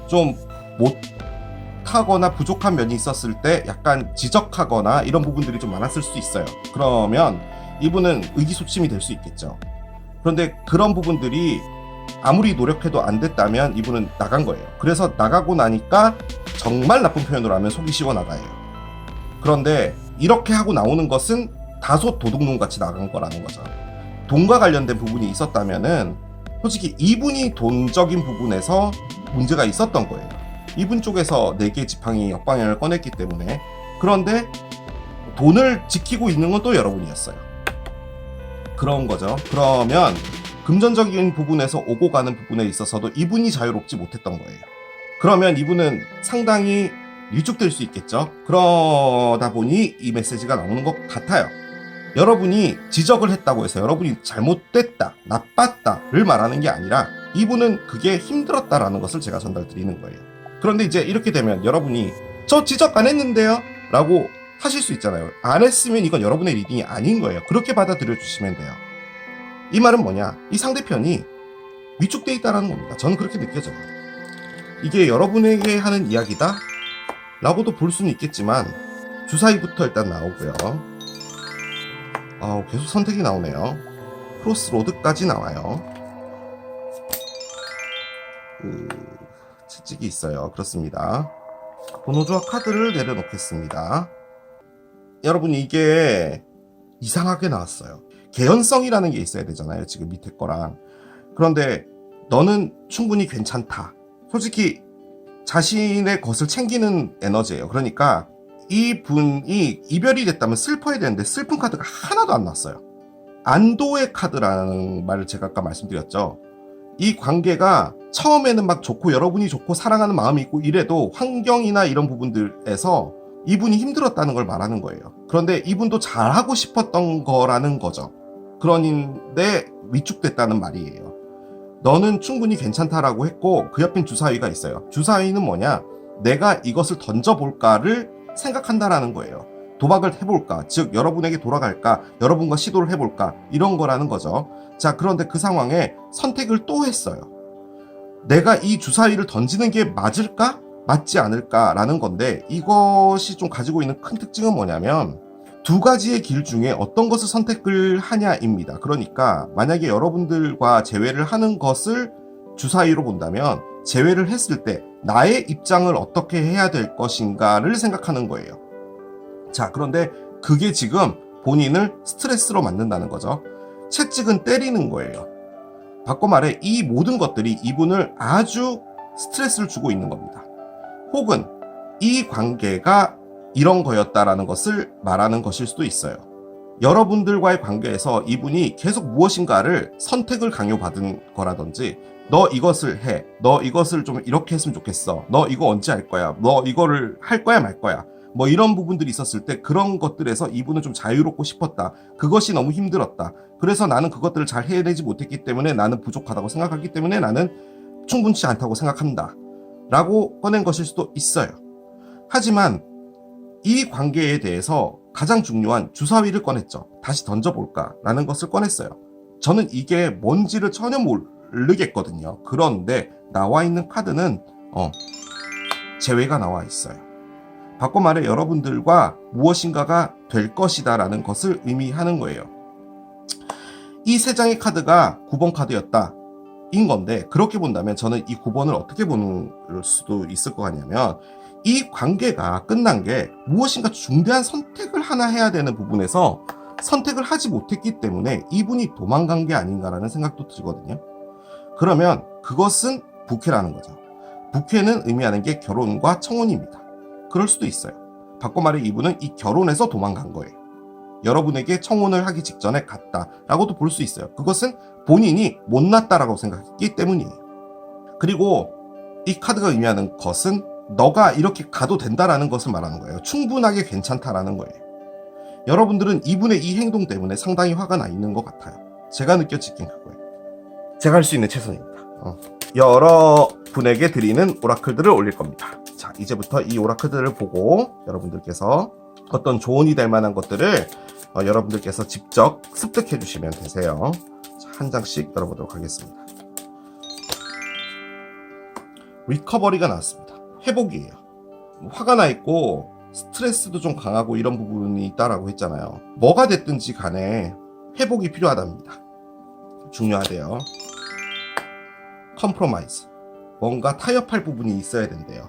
좀 못하거나 부족한 면이 있었을 때 약간 지적하거나 이런 부분들이 좀 많았을 수 있어요. 그러면 이분은 의기소침이 될 수 있겠죠. 그런데 그런 부분들이 아무리 노력해도 안 됐다면 이분은 나간 거예요. 그래서 나가고 나니까 정말 나쁜 표현으로 하면 속이 시원하다예요. 그런데 이렇게 하고 나오는 것은 다소 도둑놈 같이 나간 거라는 거죠. 돈과 관련된 부분이 있었다면은 솔직히 이분이 돈적인 부분에서 문제가 있었던 거예요. 이분 쪽에서 4개 지팡이 역방향을 꺼냈기 때문에. 그런데 돈을 지키고 있는 건 또 여러분이었어요. 그런 거죠. 그러면 금전적인 부분에서 오고 가는 부분에 있어서도 이분이 자유롭지 못했던 거예요. 그러면 이분은 상당히 위축될 수 있겠죠. 그러다 보니 이 메시지가 나오는 것 같아요. 여러분이 지적을 했다고 해서 여러분이 잘못됐다, 나빴다를 말하는 게 아니라 이분은 그게 힘들었다라는 것을 제가 전달드리는 거예요. 그런데 이제 이렇게 되면 여러분이 저 지적 안 했는데요? 라고 하실 수 있잖아요. 안 했으면 이건 여러분의 리딩이 아닌 거예요. 그렇게 받아들여 주시면 돼요. 이 말은 뭐냐? 이 상대편이 위축돼 있다는 겁니다. 저는 그렇게 느껴져요. 이게 여러분에게 하는 이야기다 라고도 볼 수는 있겠지만 주사위부터 일단 나오고요. 계속 선택이 나오네요. 크로스로드까지 나와요. 채찍이 있어요. 그렇습니다. 번호조합 카드를 내려놓겠습니다. 여러분, 이게 이상하게 나왔어요. 개연성이라는 게 있어야 되잖아요, 지금 밑에 거랑. 그런데 너는 충분히 괜찮다. 솔직히 자신의 것을 챙기는 에너지예요. 그러니까 이 분이 이별이 됐다면 슬퍼야 되는데 슬픈 카드가 하나도 안 났어요. 안도의 카드라는 말을 제가 아까 말씀드렸죠. 이 관계가 처음에는 막 좋고 여러분이 좋고 사랑하는 마음이 있고 이래도 환경이나 이런 부분들에서 이분이 힘들었다는 걸 말하는 거예요. 그런데 이분도 잘하고 싶었던 거라는 거죠. 그런데 위축됐다는 말이에요. 너는 충분히 괜찮다라고 했고 그 옆엔 주사위가 있어요. 주사위는 뭐냐? 내가 이것을 던져볼까를 생각한다라는 거예요. 도박을 해볼까? 즉 여러분에게 돌아갈까? 여러분과 시도를 해볼까? 이런 거라는 거죠. 자, 그런데 그 상황에 선택을 또 했어요. 내가 이 주사위를 던지는 게 맞을까? 맞지 않을까라는 건데, 이것이 좀 가지고 있는 큰 특징은 뭐냐면 두 가지의 길 중에 어떤 것을 선택을 하냐입니다. 그러니까 만약에 여러분들과 재회를 하는 것을 주사위로 본다면 재회를 했을 때 나의 입장을 어떻게 해야 될 것인가를 생각하는 거예요. 자, 그런데 그게 지금 본인을 스트레스로 만든다는 거죠. 채찍은 때리는 거예요. 바꿔 말해 이 모든 것들이 이분을 아주 스트레스를 주고 있는 겁니다. 혹은 이 관계가 이런 거였다라는 것을 말하는 것일 수도 있어요. 여러분들과의 관계에서 이분이 계속 무엇인가를 선택을 강요받은 거라든지, 너 이것을 해, 너 이것을 좀 이렇게 했으면 좋겠어, 너 이거 언제 할 거야, 너 이거를 할 거야 말 거야, 뭐 이런 부분들이 있었을 때 그런 것들에서 이분은 좀 자유롭고 싶었다. 그것이 너무 힘들었다. 그래서 나는 그것들을 잘 해내지 못했기 때문에 나는 부족하다고 생각하기 때문에 나는 충분치 않다고 생각한다 라고 꺼낸 것일 수도 있어요. 하지만 이 관계에 대해서 가장 중요한 주사위를 꺼냈죠. 다시 던져볼까 라는 것을 꺼냈어요. 저는 이게 뭔지를 전혀 모르겠거든요. 그런데 나와 있는 카드는 재회가 나와 있어요. 바꿔 말해 여러분들과 무엇인가가 될 것이다 라는 것을 의미하는 거예요. 이 세 장의 카드가 9번 카드였다 인 건데, 그렇게 본다면 저는 이 9번을 어떻게 보는 수도 있을 것 같냐면, 이 관계가 끝난 게 무엇인가 중대한 선택을 하나 해야 되는 부분에서 선택을 하지 못했기 때문에 이분이 도망간 게 아닌가라는 생각도 들거든요. 그러면 그것은 부캐라는 거죠. 부캐는 의미하는 게 결혼과 청혼입니다. 그럴 수도 있어요. 바꿔 말해 이분은 이 결혼에서 도망간 거예요. 여러분에게 청혼을 하기 직전에 갔다라고도 볼 수 있어요. 그것은 본인이 못났다라고 생각했기 때문이에요. 그리고 이 카드가 의미하는 것은 너가 이렇게 가도 된다라는 것을 말하는 거예요. 충분하게 괜찮다라는 거예요. 여러분들은 이분의 이 행동 때문에 상당히 화가 나 있는 것 같아요. 제가 느껴지긴 그거예요. 제가 할 수 있는 최선입니다. 여러분에게 드리는 오라클들을 올릴 겁니다. 자, 이제부터 이 오라클들을 보고 여러분들께서 어떤 조언이 될 만한 것들을 여러분들께서 직접 습득해 주시면 되세요. 자, 한 장씩 열어보도록 하겠습니다. 리커버리가 나왔습니다. 회복이에요. 화가 나 있고 스트레스도 좀 강하고 이런 부분이 있다라고 했잖아요. 뭐가 됐든지 간에 회복이 필요하답니다. 중요하대요. 컴프로마이즈. 뭔가 타협할 부분이 있어야 된대요.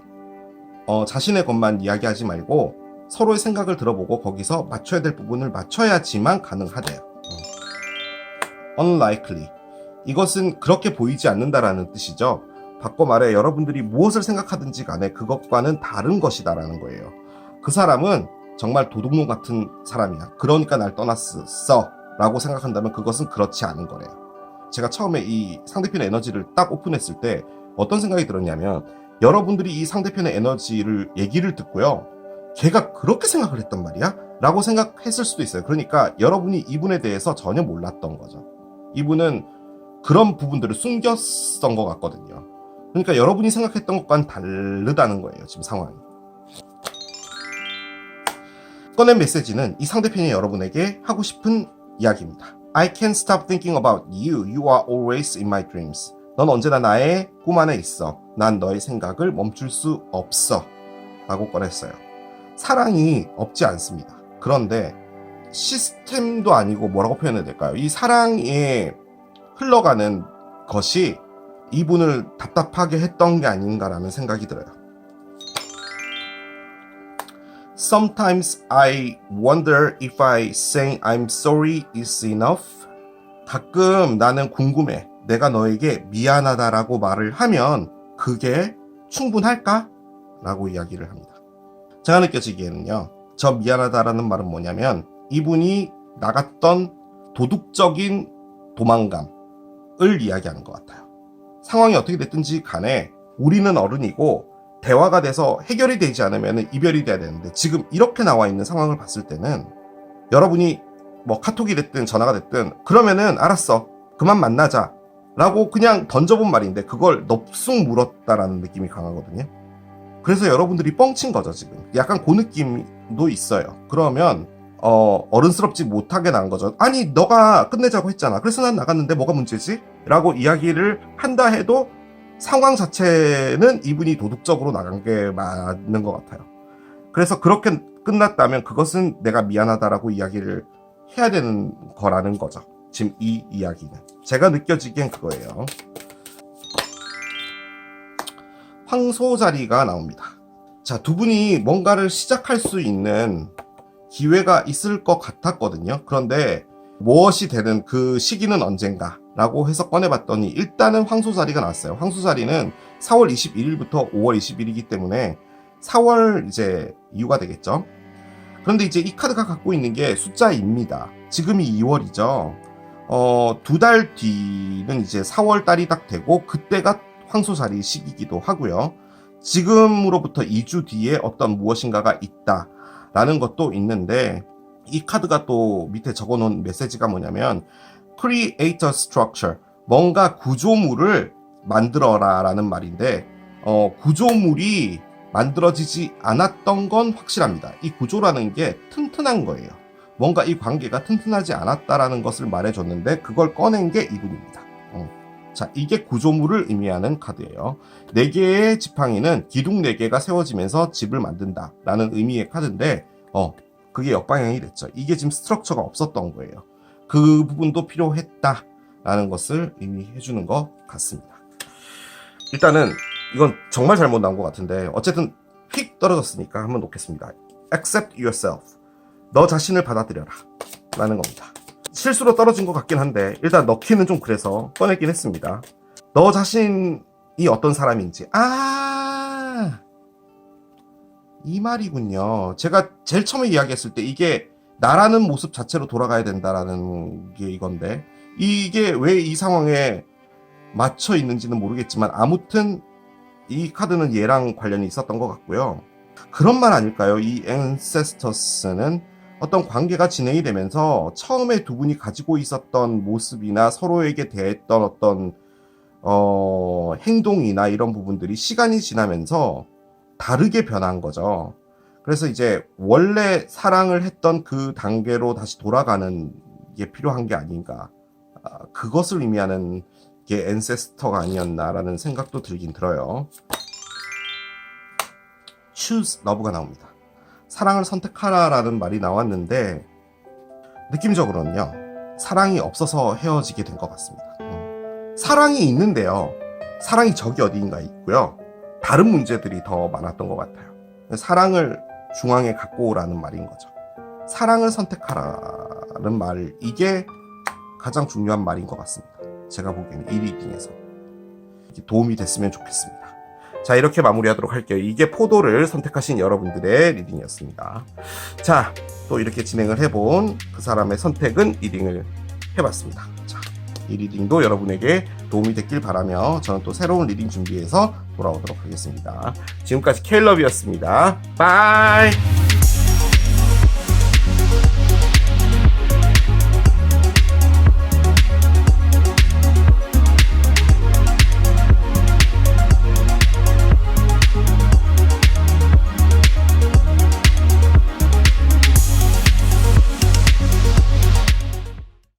자신의 것만 이야기하지 말고 서로의 생각을 들어보고 거기서 맞춰야 될 부분을 맞춰야지만 가능하대요. Unlikely. 이것은 그렇게 보이지 않는다라는 뜻이죠. 바꿔 말해 여러분들이 무엇을 생각하든지 간에 그것과는 다른 것이다라는 거예요. 그 사람은 정말 도둑놈 같은 사람이야. 그러니까 날 떠났어 라고 생각한다면 그것은 그렇지 않은 거래요. 제가 처음에 이 상대편의 에너지를 딱 오픈했을 때 어떤 생각이 들었냐면, 여러분들이 이 상대편의 에너지를 얘기를 듣고요, 걔가 그렇게 생각을 했단 말이야? 라고 생각했을 수도 있어요. 그러니까 여러분이 이분에 대해서 전혀 몰랐던 거죠. 이분은 그런 부분들을 숨겼던 것 같거든요. 그러니까 여러분이 생각했던 것과는 다르다는 거예요, 지금 상황이. 꺼낸 메시지는 이 상대편이 여러분에게 하고 싶은 이야기입니다. I can't stop thinking about you. You are always in my dreams. 넌 언제나 나의 꿈 안에 있어. 난 너의 생각을 멈출 수 없어. 라고 꺼냈어요. 사랑이 없지 않습니다. 그런데 시스템도 아니고 뭐라고 표현해야 될까요? 이 사랑에 흘러가는 것이 이분을 답답하게 했던 게 아닌가라는 생각이 들어요. Sometimes I wonder if I saying I'm sorry is enough. 가끔 나는 궁금해. 내가 너에게 미안하다라고 말을 하면 그게 충분할까? 라고 이야기를 합니다. 제가 느껴지기에는요, 저 미안하다라는 말은 뭐냐면 이분이 나갔던 도덕적인 도망감을 이야기하는 것 같아요. 상황이 어떻게 됐든지 간에 우리는 어른이고 대화가 돼서 해결이 되지 않으면 이별이 돼야 되는데 지금 이렇게 나와 있는 상황을 봤을 때는 여러분이 뭐 카톡이 됐든 전화가 됐든 그러면은 알았어, 그만 만나자 라고 그냥 던져본 말인데 그걸 넙쑥 물었다라는 느낌이 강하거든요. 그래서 여러분들이 뻥친 거죠. 지금 약간 그 느낌도 있어요. 그러면 어른스럽지 못하게 나간 거죠. 아니 너가 끝내자고 했잖아. 그래서 난 나갔는데 뭐가 문제지? 라고 이야기를 한다 해도 상황 자체는 이분이 도덕적으로 나간 게 맞는 것 같아요. 그래서 그렇게 끝났다면 그것은 내가 미안하다라고 이야기를 해야 되는 거라는 거죠. 지금 이 이야기는 제가 느껴지기엔 그거예요. 황소 자리가 나옵니다. 자, 두 분이 뭔가를 시작할 수 있는 기회가 있을 것 같았거든요. 그런데 무엇이 되든 그 시기는 언젠가 라고 해서 꺼내봤더니 일단은 황소자리가 나왔어요. 황소자리는 4월 21일부터 5월 20일이기 때문에 4월 이제 이유가 되겠죠. 그런데 이제 이 카드가 갖고 있는 게 숫자입니다. 지금이 2월이죠. 2달 뒤는 이제 4월 달이 딱 되고 그때가 황소자리 시기이기도 하고요. 지금으로부터 2주 뒤에 어떤 무엇인가가 있다라는 것도 있는데 이 카드가 또 밑에 적어놓은 메시지가 뭐냐면 Create a structure, 뭔가 구조물을 만들어라 라는 말인데 구조물이 만들어지지 않았던 건 확실합니다. 이 구조라는 게 튼튼한 거예요. 뭔가 이 관계가 튼튼하지 않았다라는 것을 말해줬는데 그걸 꺼낸 게 이분입니다. 자, 이게 구조물을 의미하는 카드예요. 4개의 지팡이는 기둥 4개가 세워지면서 집을 만든다 라는 의미의 카드인데 그게 역방향이 됐죠. 이게 지금 스트럭처가 없었던 거예요. 그 부분도 필요했다 라는 것을 의미해주는 것 같습니다. 일단은 이건 정말 잘못 나온 것 같은데 어쨌든 휙 떨어졌으니까 한번 놓겠습니다. Accept yourself. 너 자신을 받아들여라 라는 겁니다. 실수로 떨어진 것 같긴 한데 일단 넣기는 좀 그래서 꺼내긴 했습니다. 너 자신이 어떤 사람인지 이 말이군요. 제가 제일 처음에 이야기했을 때 이게 나라는 모습 자체로 돌아가야 된다라는 게 이건데 이게 왜 이 상황에 맞춰 있는지는 모르겠지만 아무튼 이 카드는 얘랑 관련이 있었던 것 같고요. 그런 말 아닐까요? 이 Ancestors는 어떤 관계가 진행이 되면서 처음에 두 분이 가지고 있었던 모습이나 서로에게 대했던 어떤 행동이나 이런 부분들이 시간이 지나면서 다르게 변한 거죠. 그래서 이제 원래 사랑을 했던 그 단계로 다시 돌아가는 게 필요한 게 아닌가. 그것을 의미하는 게 앤세스터가 아니었나라는 생각도 들긴 들어요. Choose love가 나옵니다. 사랑을 선택하라라는 말이 나왔는데 느낌적으로는요. 사랑이 없어서 헤어지게 된 것 같습니다. 사랑이 있는데요. 사랑이 저기 어디인가 있고요. 다른 문제들이 더 많았던 것 같아요. 사랑을 중앙에 갖고 오라는 말인 거죠. 사랑을 선택하라는 말, 이게 가장 중요한 말인 것 같습니다. 제가 보기에는 이 리딩에서 도움이 됐으면 좋겠습니다. 자, 이렇게 마무리하도록 할게요. 이게 포도를 선택하신 여러분들의 리딩이었습니다. 자, 또 이렇게 진행을 해본 그 사람의 선택은 리딩을 해봤습니다. 자, 이 리딩도 여러분에게 도움이 됐길 바라며 저는 또 새로운 리딩 준비해서 돌아오도록 하겠습니다. 지금까지 케일러비였습니다. 바이!